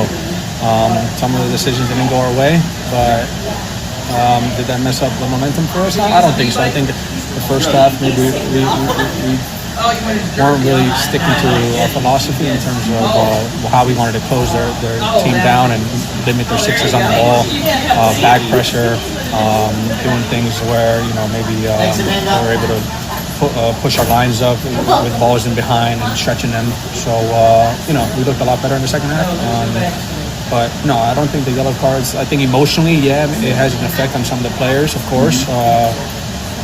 some of the decisions didn't go our way, but did that mess up the momentum for us? I don't think so. I think the first half maybe we weren't really sticking to our philosophy in terms of how we wanted to close their team down and limit their sixes on the ball, back pressure, doing things where maybe we're able to push our lines up with balls in behind and stretching them. So we looked a lot better in the second half. But no, I don't think the yellow cards. I think emotionally, yeah, it has an effect on some of the players, of course.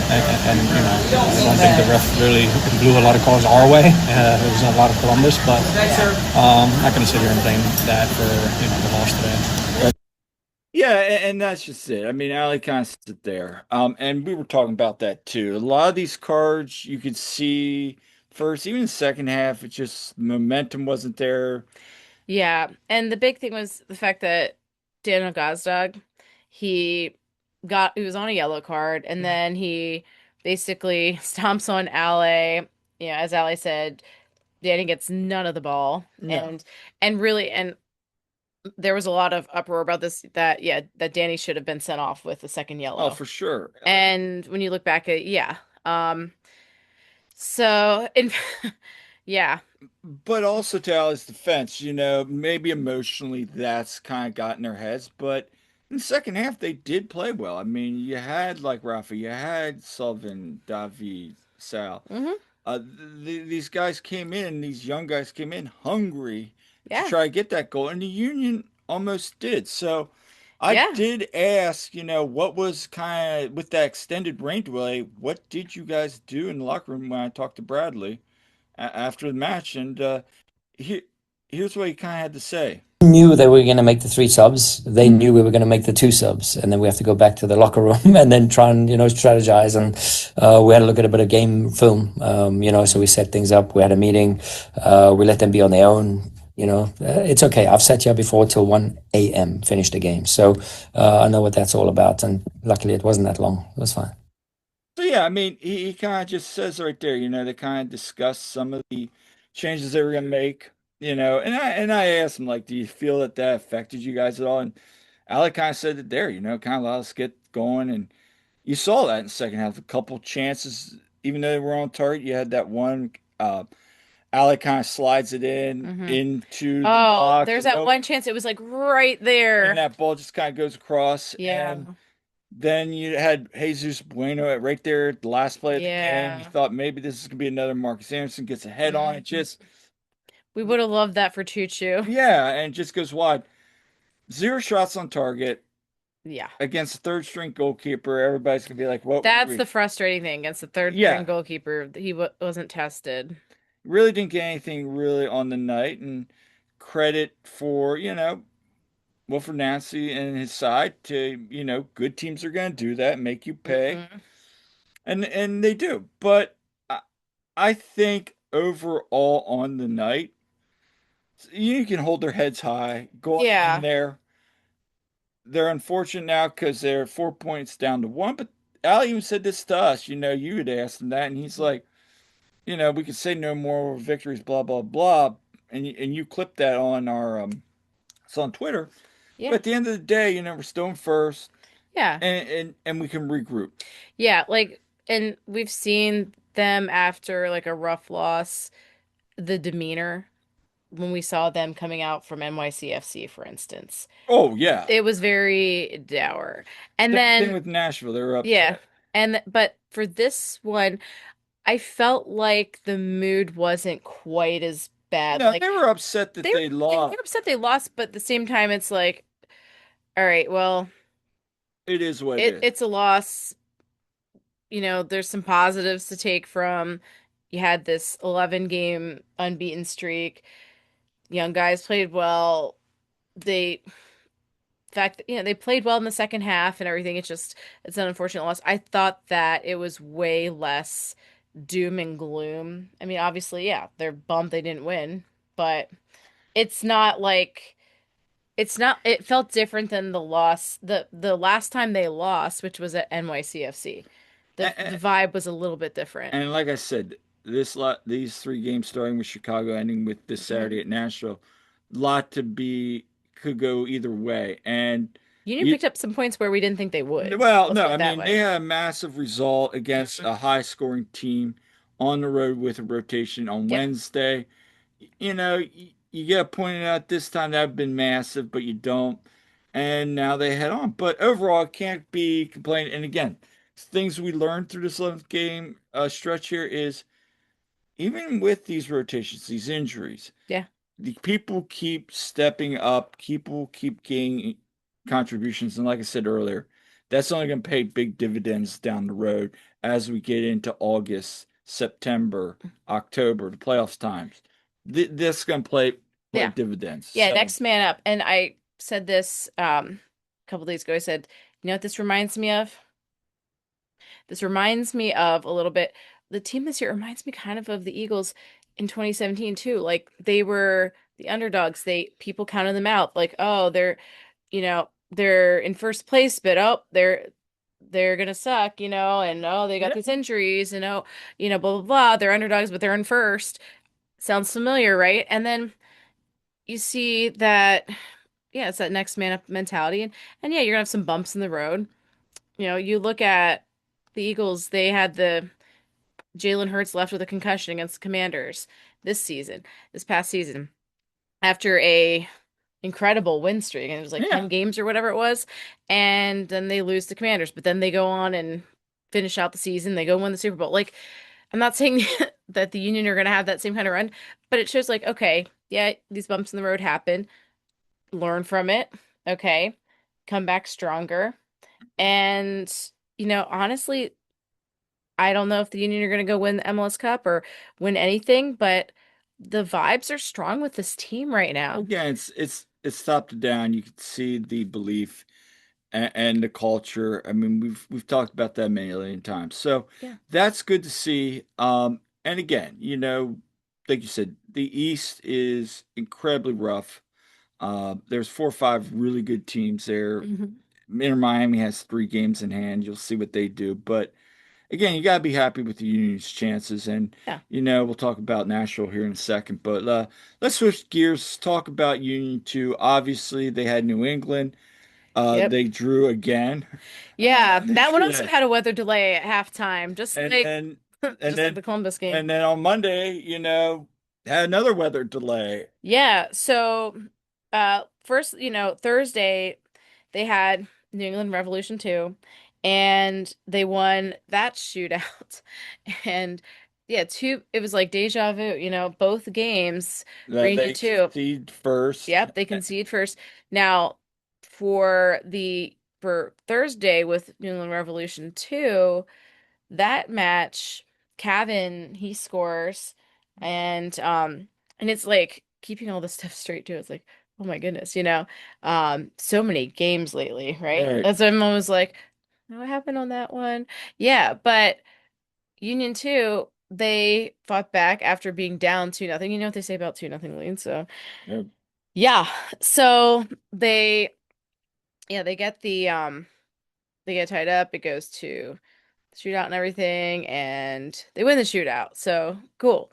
And I don't think the ref really blew a lot of calls our way. There was a lot of Columbus, but I'm not going to sit here and blame that for the loss today. Yeah, and that's just it. I mean, Ali kind of sit there. And we were talking about that too. A lot of these cards you could see first, even the second half, it just momentum wasn't there. Yeah, and the big thing was the fact that Daniel Gazdag, he he was on a yellow card, and then he basically stomps on Ale. As Ale said, Danny gets none of the ball, No. and really, and there was a lot of uproar about this that Danny should have been sent off with the second yellow. Oh, for sure. And when you look back at so in yeah, But also to Ali's defense, maybe emotionally that's kind of got in their heads. But in the second half, they did play well. I mean, you had like Rafa, you had Sullivan, David, Sal. hmm These guys came in, these young guys came in hungry to yeah. try to get that goal, and the Union almost did. So I Yeah. did ask, what was kind of with that extended rain delay, what did you guys do in the locker room when I talked to Bradley after the match? And here, here's what he kind of had to say. Knew they were going to make the three subs. They knew we were going to make the two subs, and then we have to go back to the locker room and then try and strategize. And we had to look at a bit of game film. So we set things up. We had a meeting. We let them be on their own. It's okay. I've sat here before till 1 a.m. finished the game, so I know what that's all about. And luckily, it wasn't that long. It was fine. So yeah, I mean, he kind of just says right there, they kind of discuss some of the changes they were gonna make, and I asked him like, do you feel that that affected you guys at all? And Alec kind of said that there, kind of let us get going, and you saw that in the second half, a couple chances, even though they were on target, you had that one. Alec kind of slides it in Hmm. into the Oh, box, there's and that nope, one chance. It was like right and there. that ball just kind of goes across, Yeah. and then you had Jesus Bueno right there at the last play of the game. You Yeah. thought maybe this is gonna be another Marcus Anderson gets a head on it. Mhm. Just We would have loved that for Choo Choo. yeah, and just goes wide. Zero shots on target Yeah. against a third string goalkeeper. Everybody's gonna be like, "What were That's we?" the frustrating thing against the third string Yeah, goalkeeper. He w wasn't tested. really didn't get anything really on the night, and credit for well for Nancy and his side to good teams are gonna do that, make you pay, Hmm. and they do. But I, I think overall on the night, you can hold their heads high going in Yeah. there. They're unfortunate now because they're 4 points down to one. But Al even said this to us. You had asked him that, and he's like, we could say no more victories, blah blah blah. And you clipped that on our it's on Twitter. But Yeah. at the end of the day, we're still in first, Yeah. and we can regroup. Yeah. Like, and we've seen them after like a rough loss, the demeanor when we saw them coming out from NYCFC, for instance. Oh yeah, It was very dour. And same thing then, with Nashville. They were yeah. upset. But for this one, I felt like the mood wasn't quite as bad. No, Like they were upset that they they're lost. upset they lost, but at the same time, it's like, all right, well, It is what it is. it's a loss. There's some positives to take from. You had this 11 game unbeaten streak. Young guys played well. They, in fact, they played well in the second half and everything. It's an unfortunate loss. I thought that it was way less doom and gloom. I mean, obviously, yeah, they're bummed they didn't win, but it's not like it felt different than the loss the last time they lost, which was at NYCFC. The vibe was a little bit different. And like I said, these three games starting with Chicago, ending with this Hmm. Saturday at Nashville, lot to be could go either way. And Union you, picked up some points where we didn't think they would. well, Let's no, put I it that mean they way. had a massive result against a high-scoring team on the road with a rotation on Yeah. Wednesday. You get pointed out this time that have been massive, but you don't. And now they head on. But overall, it can't be complained. And again, things we learned through this 11th game stretch here is even with these rotations, these injuries, Yeah. the people keep stepping up, people keep getting contributions. And like I said earlier, that's only going to pay big dividends down the road as we get into August, September, October, the playoffs times. This is going to play Yeah. dividends. Yeah, So, next man up. And I said this a couple days ago. I said, you know what this reminds me of? This reminds me of a little bit. The team this year reminds me kind of the Eagles in 2017 too. Like they were the underdogs. People counted them out. Like, oh, they're in first place, but oh, they're gonna suck, and oh, they got yeah. these injuries, and oh, blah blah blah. They're underdogs, but they're in first. Sounds familiar, right? And then you see that, yeah, it's that next man up mentality, and yeah, you're gonna have some bumps in the road. You look at the Eagles, they had the Jalen Hurts left with a concussion against the Commanders this past season, after a incredible win streak, and it was like Yeah. 10 games or whatever it was, and then they lose to Commanders, but then they go on and finish out the season. They go win the Super Bowl. Like, I'm not saying that the Union are going to have that same kind of run, but it shows like, okay, yeah, these bumps in the road happen. Learn from it. Okay. come back stronger. And, honestly, I don't know if the Union are going to go win the MLS Cup or win anything, but the vibes are strong with this team right now. Again, it's top to down. You can see the belief and the culture. I mean, we've talked about that many a million times. So Yeah. that's good to see. And again, like you said, the East is incredibly rough. There's 4 or 5 really good teams there. Hmm. Inter Miami has 3 games in hand. You'll see what they do. But again, you got to be happy with the Union's chances. And, Yeah. we'll talk about Nashville here in a second. But let's switch gears, talk about Union 2. Obviously, they had New England. Yep. They drew again. Yeah, They that one drew also that. had a weather delay at halftime, just And like and and just like the then Columbus game. and then on Monday, had another weather delay. Yeah, so first, Thursday they had New England Revolution 2 and they won that shootout. And yeah, it was like deja vu, both games for That Union they 2. concede first. Yep, they concede first. Now, for Thursday with New England Revolution 2, that match, Cavan, he scores and it's like keeping all this stuff straight too. It's like, oh my goodness, so many games lately, right? Right. That's why I'm always like, what happened on that one? Yeah, but Union 2, they fought back after being down 2-0. You know what they say about 2-0 lead, so Yep. yeah. So they get they get tied up. It goes to shootout and everything, and they win the shootout. So cool.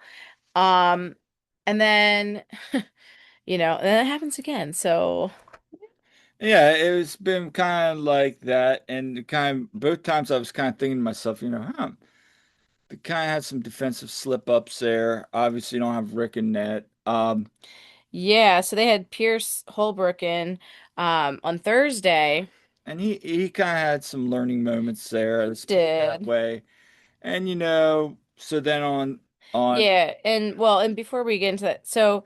Um, and then and then it happens again. So Yeah, it's been kind of like that, and kind of both times I was kind of thinking to myself, they kind of had some defensive slip ups there. Obviously, don't have Rick and net. yeah, so they had Pierce Holbrook in on Thursday. And he kind of had some learning moments there. Let's put it that Did. way. And so then on Yeah, and before we get into that, so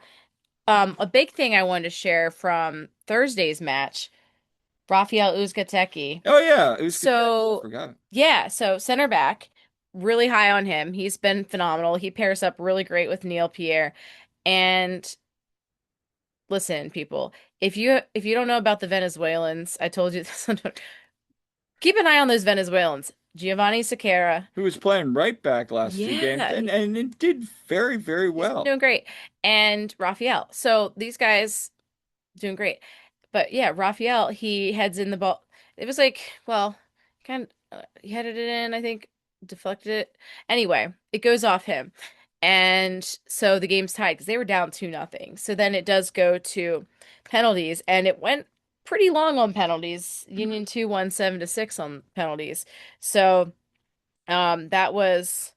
a big thing I wanted to share from Thursday's match, Rafael Uzcategui. oh yeah, it was good. So, Forgot. yeah, so center back, really high on him. He's been phenomenal. He pairs up really great with Neil Pierre. And listen, people, if you don't know about the Venezuelans, I told you this. Keep an eye on those Venezuelans. Giovanni Sequeira. Who was playing right back last 2 games Yeah, and it did very, very he's been well. doing great. And Rafael. So these guys doing great. But yeah, Raphael, he heads in the ball. It was like, well, kind of, he headed it in, I think, deflected it. Anyway, it goes off him. And so the game's tied because they were down 2-0. So then it does go to penalties, and it went pretty long on penalties. Union 2 won 7-6 on penalties. So that was,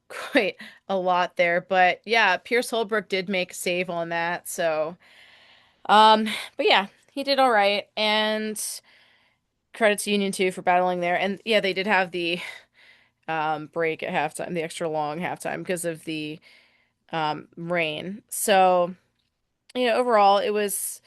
quite a lot there. But yeah, Pierce Holbrook did make a save on that. So um, but yeah, he did all right, and credit to Union 2 for battling there. And yeah, they did have the break at halftime, the extra long halftime because of the rain. So, overall it was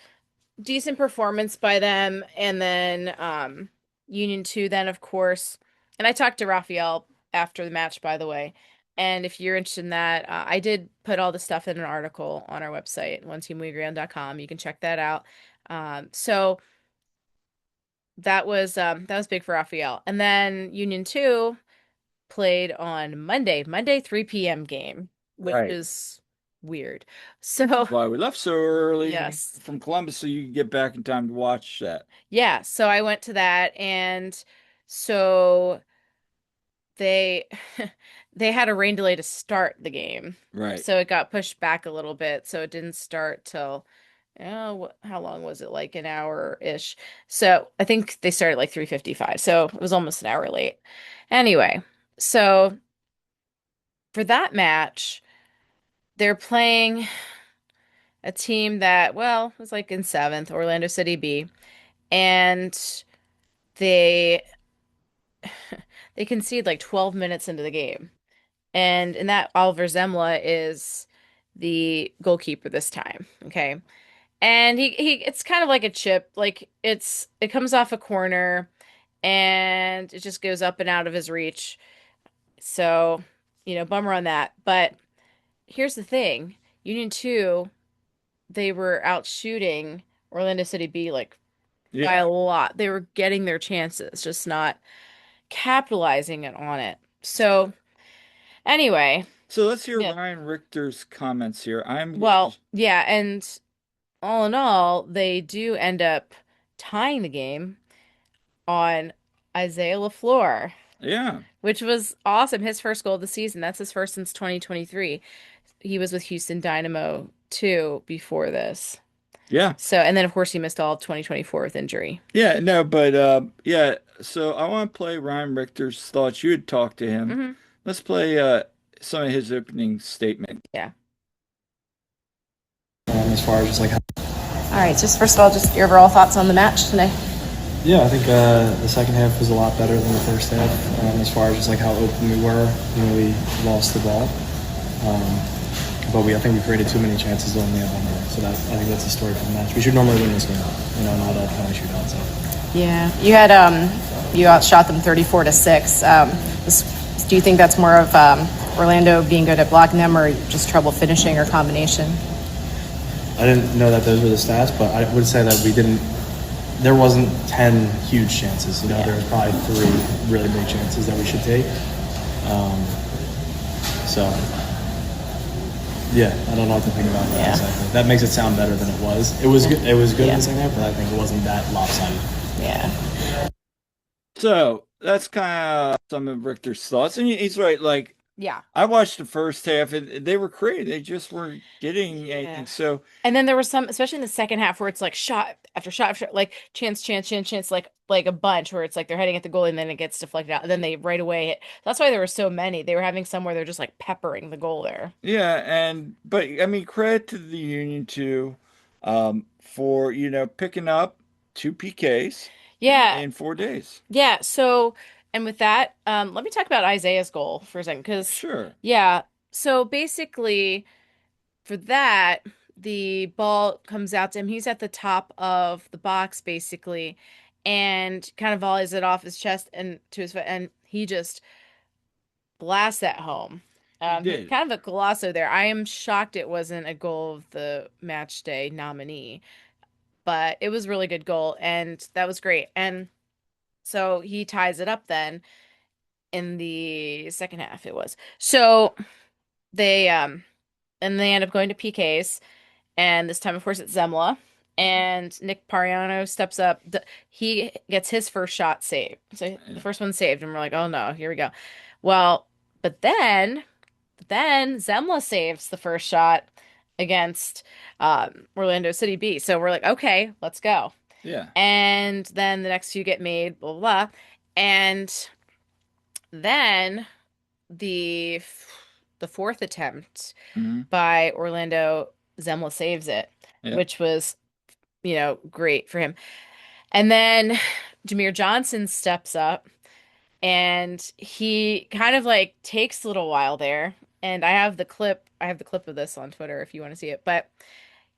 decent performance by them. And then Union 2 then of course. And I talked to Raphael after the match, by the way. And if you're interested in that, I did put all the stuff in an article on our website, oneteamweagreeon.com. You can check that out. So that was big for Raphael. And then Union 2 played on Monday 3 p.m. game, which Right. is weird. So Why we left so early yes. from Columbus so you could get back in time to watch that. Yeah, so I went to that, and so they they had a rain delay to start the game. Right. So it got pushed back a little bit, so it didn't start till how long was it? Like an hour-ish. So I think they started like 3:55. So it was almost an hour late. Anyway, so for that match, they're playing a team that, well, was like in seventh, Orlando City B, and they they concede like 12 minutes into the game. And in that, Oliver Zemla is the goalkeeper this time. Okay. And he it's kind of like a chip. Like it comes off a corner and it just goes up and out of his reach. So, bummer on that. But here's the thing. Union 2, they were out shooting Orlando City B like by Yeah. a lot. They were getting their chances, just not capitalizing it on it. So, anyway, So let's hear yeah. Ryan Richter's comments here. I'm going Well, yeah, and all in all, they do end up tying the game on Isaiah LaFleur, yeah. which was awesome. His first goal of the season. That's his first since 2023. He was with Houston Dynamo too before this. Yeah. So, and then of course he missed all of 2024 with injury. Yeah, no, but yeah, so I want to play Ryan Richter's thoughts. You had talked to him. Hmm. Let's play some of his opening statement. Yeah. As far as just like how, All right, just first of all, just your overall thoughts on the match today. yeah, I think the second half was a lot better than the first half. As far as just like how open we were, we lost the ball. But I think we created too many chances to only have one goal. So I think that's the story for the match. We should normally win this game, not all penalty shootouts. So. Yeah, you had you outshot them 34-6. Do you think that's more of Orlando being good at blocking them, or just trouble finishing, or combination? I didn't know that those were the stats, but I would say that we didn't. There wasn't 10 huge chances. There was probably 3 really big chances that we should take. So, yeah, I don't know what to think about that. Yeah. Exactly. That makes it sound better than it was. It was good. It was good Yeah. in the second half, but I think it wasn't that lopsided. Yeah. So that's kind of some of Richter's thoughts, and he's right. Like Yeah. I watched the first half, and they were great. They just weren't getting Yeah. anything. So And then there was some, especially in the second half, where it's like shot after shot after like chance, chance, chance, chance, like a bunch where it's like they're heading at the goal and then it gets deflected out. And then they right away hit. That's why there were so many. They were having some where they're just like peppering the goal there. yeah, but I mean, credit to the Union too, for picking up 2 PKs Yeah. in 4 days. Yeah. So, and with that, let me talk about Isaiah's goal for a second, because Sure. yeah. So basically, for that, the ball comes out to him. He's at the top of the box, basically, and kind of volleys it off his chest and to his foot, and he just blasts that home. He did. Kind of a golazo there. I am shocked it wasn't a goal of the match day nominee, but it was a really good goal, and that was great. And so he ties it up then in the second half, it was. So they and they end up going to PKs. And this time, of course, it's Zemla. And Nick Pariano steps up. He gets his first shot saved. So the first one saved, and we're like, oh no, here we go. Well, but then Zemla saves the first shot against Orlando City B. So we're like, okay, let's go. Yeah. And then the next few get made, blah, blah, blah. And then the the fourth attempt Hmm. by Orlando, Zemla saves it, Yeah. which was, great for him. And then Jameer Johnson steps up and he kind of like takes a little while there. And I have the clip of this on Twitter if you want to see it. But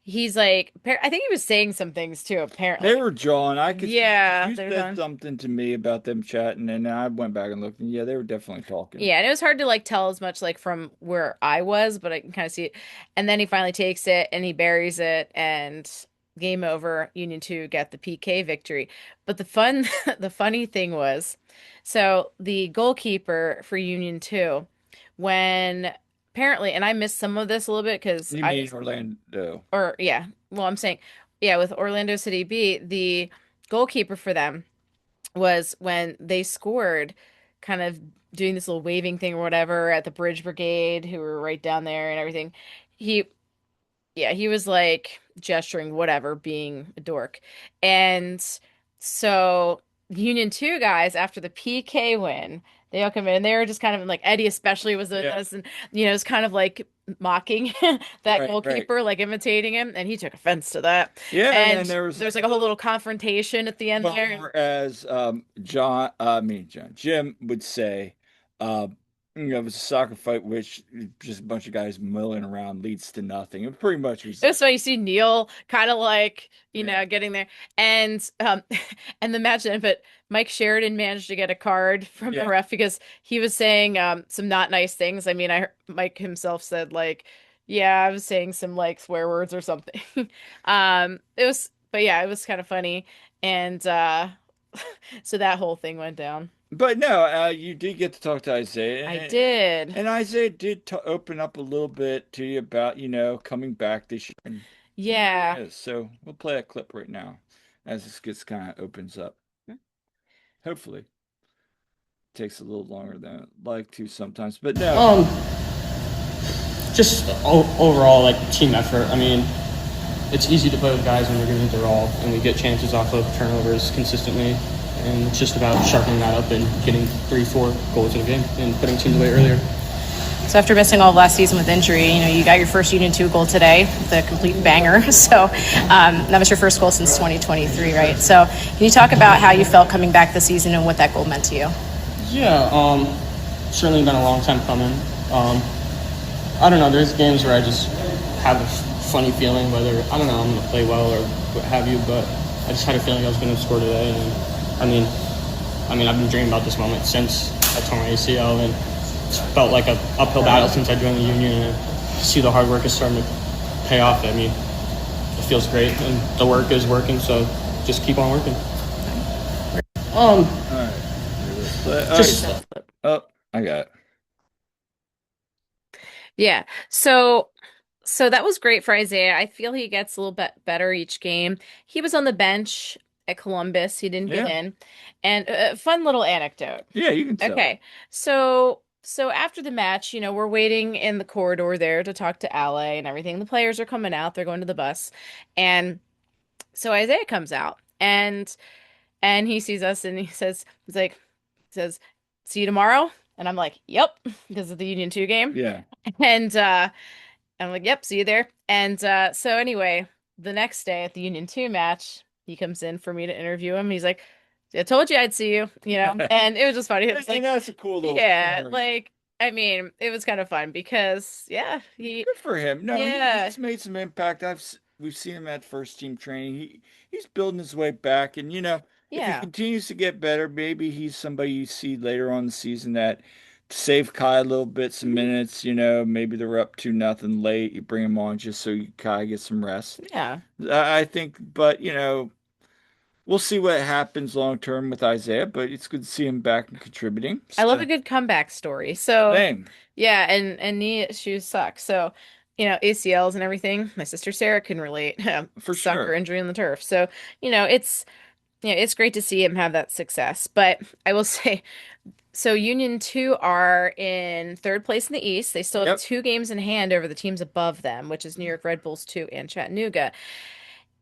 he's like, I think he was saying some things too, They apparently. were drawn. I could. Yeah, You they're said done. something to me about them chatting, and I went back and looked, and yeah, they were definitely talking. Yeah, and it was hard to like tell as much like from where I was, but I can kind of see it. And then he finally takes it and he buries it, and game over. Union 2 get the PK victory. But the funny thing was, so the goalkeeper for Union 2, when apparently, and I missed some of this a little bit because You mean Orlando? or yeah, well, I'm saying, yeah, with Orlando City B, the goalkeeper for them was when they scored, kind of doing this little waving thing or whatever at the Bridge Brigade, who were right down there and everything. He, yeah, he was like gesturing, whatever, being a dork. And so Union 2 guys, after the PK win, they all come in and they were just kind of like Eddie especially was with Yeah. us, and it's kind of like mocking that Right, goalkeeper, like imitating him, and he took offense to that. Yeah, and And then there was there's like a whole little confrontation at the end there. Or as Jim would say, uh, It was a soccer fight, which just a bunch of guys milling around leads to nothing. It pretty much was It like, was funny. You see Neil kind of like, yeah, getting there. And and the match ended, but Mike Sheridan managed to get a card from the yeah. ref because he was saying some not nice things. I mean, I heard Mike himself said like, yeah, I was saying some like swear words or something. It was but yeah, it was kind of funny. And so that whole thing went down. But no, you did get to talk to Isaiah, I did. and Isaiah did t open up a little bit to you about, coming back this year. And he really Yeah. is. So we'll play a clip right now as this gets kind of opens up. Hopefully, takes a little longer than I'd like to sometimes, but no. Just overall, like team effort. I mean, it's easy to play with guys when we're giving it their all, and we get chances off of turnovers consistently. And it's just about sharpening that up and getting 3-4 goals in a game and putting teams away earlier. So after missing all of last season with injury, you got your first Union 2 goal today, the complete banger. So that was your first goal since 2023, right? So can you talk about how you felt coming back this season and what that goal meant to you? Yeah, certainly been a long time coming. I don't know, there's games where I just have a funny feeling whether, I don't know, I'm going to play well or what have you, but I just had a feeling I was going to score today. And I've been dreaming about this moment since I tore my ACL, and it's felt like an uphill battle since I joined the Union, and to see the hard work is starting to pay off. I mean, it feels great, and the work is working, so just keep on working. All right. Just Oh, I got it. Yeah. So that was great for Isaiah. I feel he gets a little bit better each game. He was on the bench at Columbus. He didn't get Yeah. in. And a fun little anecdote. Yeah, you can tell it. Okay. So after the match, we're waiting in the corridor there to talk to Ale and everything. The players are coming out. They're going to the bus. And so Isaiah comes out and he sees us and he says, "See you tomorrow." And I'm like, "Yep," because of the Union 2 game. Yeah. And I'm like, "Yep, see you there." And so anyway, the next day at the Union 2 match, he comes in for me to interview him. He's like, "I told you I'd see you," and it was just funny. It was like, It's a cool little yeah, story. like, I mean, it was kind of fun because, yeah, Good for him. No, yeah, he's made some impact. We've seen him at first team training. He's building his way back, and if he yeah, continues to get better, maybe he's somebody you see later on in the season that to save Kai a little bit, some minutes. Maybe they're up 2-0 late. You bring him on just so Kai gets some rest. yeah. I think, but we'll see what happens long term with Isaiah. But it's good to see him back and contributing. I love So, a good comeback story. So, same yeah, and knee issues suck. So, ACLs and everything. My sister Sarah can relate. for Sucker sure. injury on the turf. So, it's it's great to see him have that success. But I will say, so Union 2 are in third place in the East. They still have Yep. 2 games in hand over the teams above them, which is New York Red Bulls 2 and Chattanooga.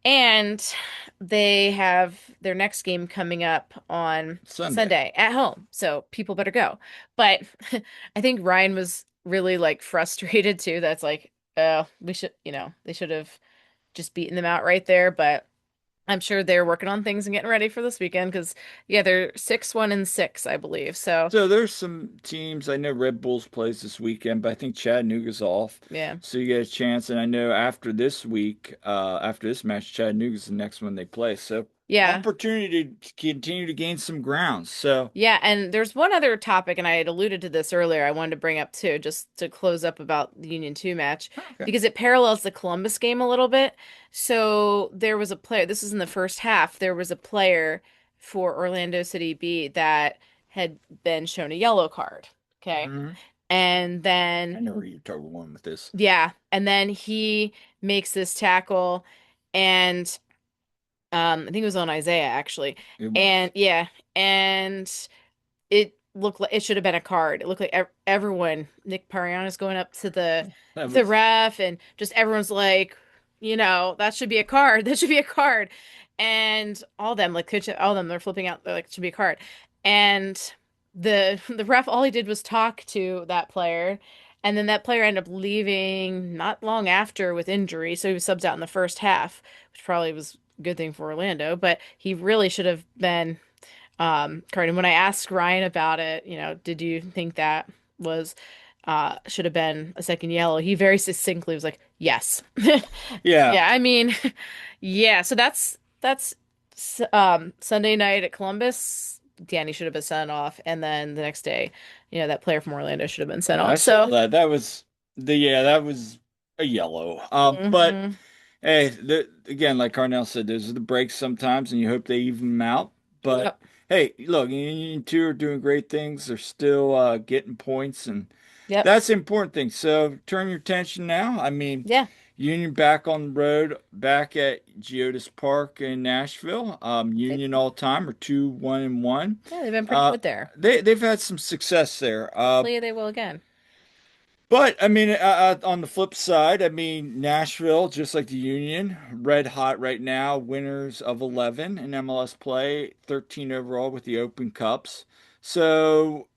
And they have their next game coming up on Sunday. Sunday at home. So people better go. But I think Ryan was really like frustrated too. That's like, oh, we should, they should have just beaten them out right there. But I'm sure they're working on things and getting ready for this weekend because, yeah, they're 6-1-6, I believe. So, So there's some teams. I know Red Bulls plays this weekend, but I think Chattanooga's off. yeah. So you get a chance. And I know after this week, after this match, Chattanooga's the next one they play. So Yeah. opportunity to continue to gain some ground. So Yeah, and there's one other topic, and I had alluded to this earlier, I wanted to bring up too, just to close up about the Union 2 match, okay. because it parallels the Columbus game a little bit. So there was a player, this was in the first half, there was a player for Orlando City B that had been shown a yellow card. Okay. Mhm. And I then, know where you're going with this. yeah, and then he makes this tackle, and I think it was on Isaiah actually. It was. And yeah, and it looked like it should have been a card. It looked like everyone, Nick Pariano's going up to the That the was ref, and just everyone's like, that should be a card. That should be a card. And all them, like coach, all of them, they're flipping out. They're like, it should be a card. And the ref, all he did was talk to that player, and then that player ended up leaving not long after with injury, so he was subs out in the first half, which probably was a good thing for Orlando, but he really should have been card. And when I asked Ryan about it, did you think that was should have been a second yellow, he very succinctly was like, "Yes." Yeah. Yeah, I mean, yeah, so that's Sunday night at Columbus. Danny should have been sent off, and then the next day, that player from Orlando should have been sent Yeah, I off. saw So, that. That was a yellow. But mhm. hey, again, like Carnell said, those are the breaks sometimes, and you hope they even them out. But Yep. hey, look, Union 2 are doing great things. They're still getting points, and Yep. that's the important thing. So turn your attention now. I mean, Yeah. Union back on the road, back at Geodis Park in Nashville. They, Union all time are 2-1-1. yeah, they've been pretty Uh, good there. they've had some success there. Hopefully they will again. But I mean, on the flip side, I mean, Nashville, just like the Union, red hot right now, winners of 11 in MLS play, 13 overall with the Open Cups. So,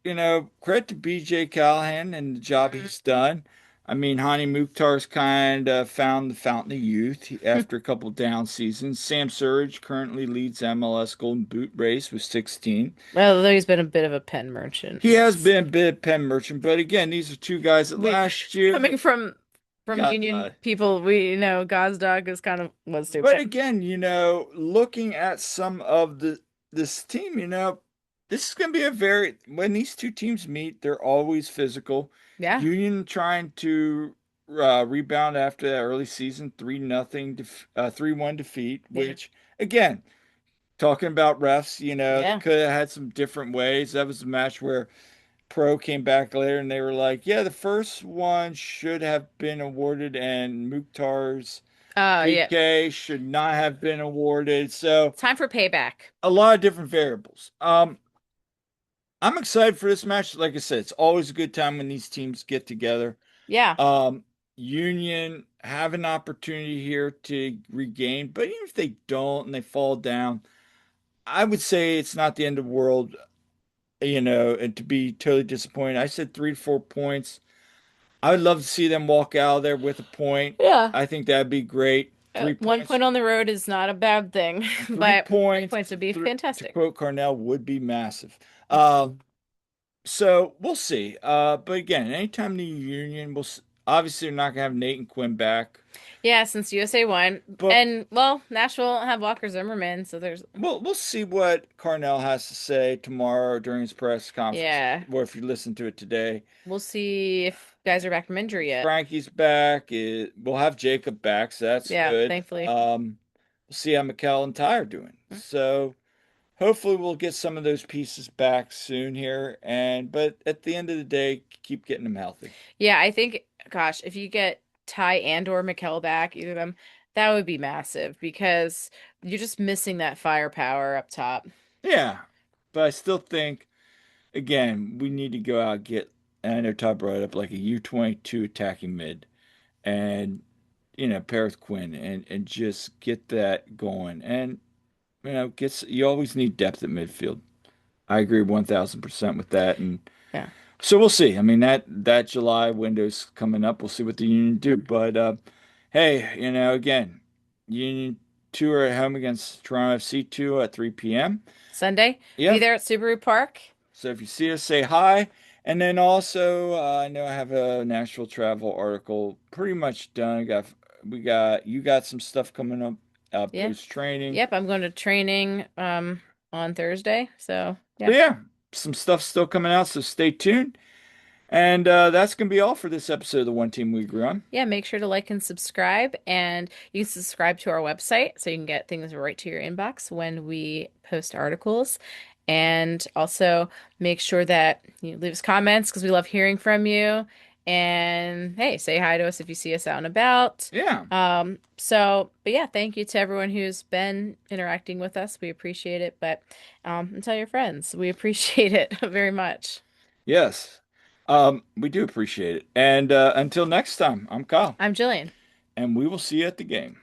credit to BJ Callahan and the job he's done. I mean, Hani Mukhtar's kind of found the fountain of youth after a couple down seasons. Sam Surridge currently leads MLS Golden Boot race with 16. Well, though he's been a bit of a pen merchant. He has been a bit pen merchant, but again, these are two guys that We last year coming from got Union people, we know Gazdag is kind of was too. but again, looking at some of this team, this is going to be when these two teams meet, they're always physical. Yeah. Union trying to rebound after that early season 3-0 3-1 defeat, Yeah. which again, talking about refs, they Yeah. could have had some different ways. That was a match where Pro came back later and they were like, yeah, the first one should have been awarded and Mukhtar's Oh, yeah. PK should not have been awarded. So Time for payback. a lot of different variables. I'm excited for this match. Like I said, it's always a good time when these teams get together. Yeah. Um, Union have an opportunity here to regain, but even if they don't and they fall down, I would say it's not the end of the world, and to be totally disappointed. I said 3 to 4 points. I would love to see them walk out of there with a point. Yeah. I think that'd be great. Three One points point on the road is not a bad thing, Three but three points, points would be to fantastic. quote Carnell, would be massive. So we'll see. But again, anytime the Union obviously they're not gonna have Nate and Quinn back, Yeah, since USA won, but and well, Nashville have Walker Zimmerman, so there's we'll see what Carnell has to say tomorrow during his press conference, yeah, or if you listen to it today. we'll see if guys are back from injury yet. Frankie's back. We'll have Jacob back, so that's Yeah, good. thankfully. We'll see how Mikel and Ty are doing. So hopefully we'll get some of those pieces back soon here. But at the end of the day, keep getting them healthy. Yeah, I think, gosh, if you get Ty and or Mikel back, either of them, that would be massive because you're just missing that firepower up top. Yeah, but I still think again we need to go out and get. And I know Todd brought it up like a U22 attacking mid, and pair with Quinn and just get that going. And you always need depth at midfield. I agree 1000% with that. And Yeah. so we'll see. I mean that July window's coming up. We'll see what the Union do. But hey, again, Union 2 are at home against Toronto FC 2 at 3 p.m. Sunday, be Yep. there at Subaru Park. So if you see us, say hi. And then also, I know I have a Nashville travel article pretty much done. You got some stuff coming up Yeah. post training. Yep, I'm going to training on Thursday. So, So yeah. yeah, some stuff still coming out. So stay tuned. And that's gonna be all for this episode of the One Team We Agree On. Yeah, make sure to like and subscribe, and you can subscribe to our website so you can get things right to your inbox when we post articles. And also make sure that you leave us comments because we love hearing from you. And hey, say hi to us if you see us out and about. Yeah. But yeah, thank you to everyone who's been interacting with us. We appreciate it. But and tell your friends. We appreciate it very much. Yes. We do appreciate it. And until next time, I'm Kyle, I'm Jillian. and we will see you at the game.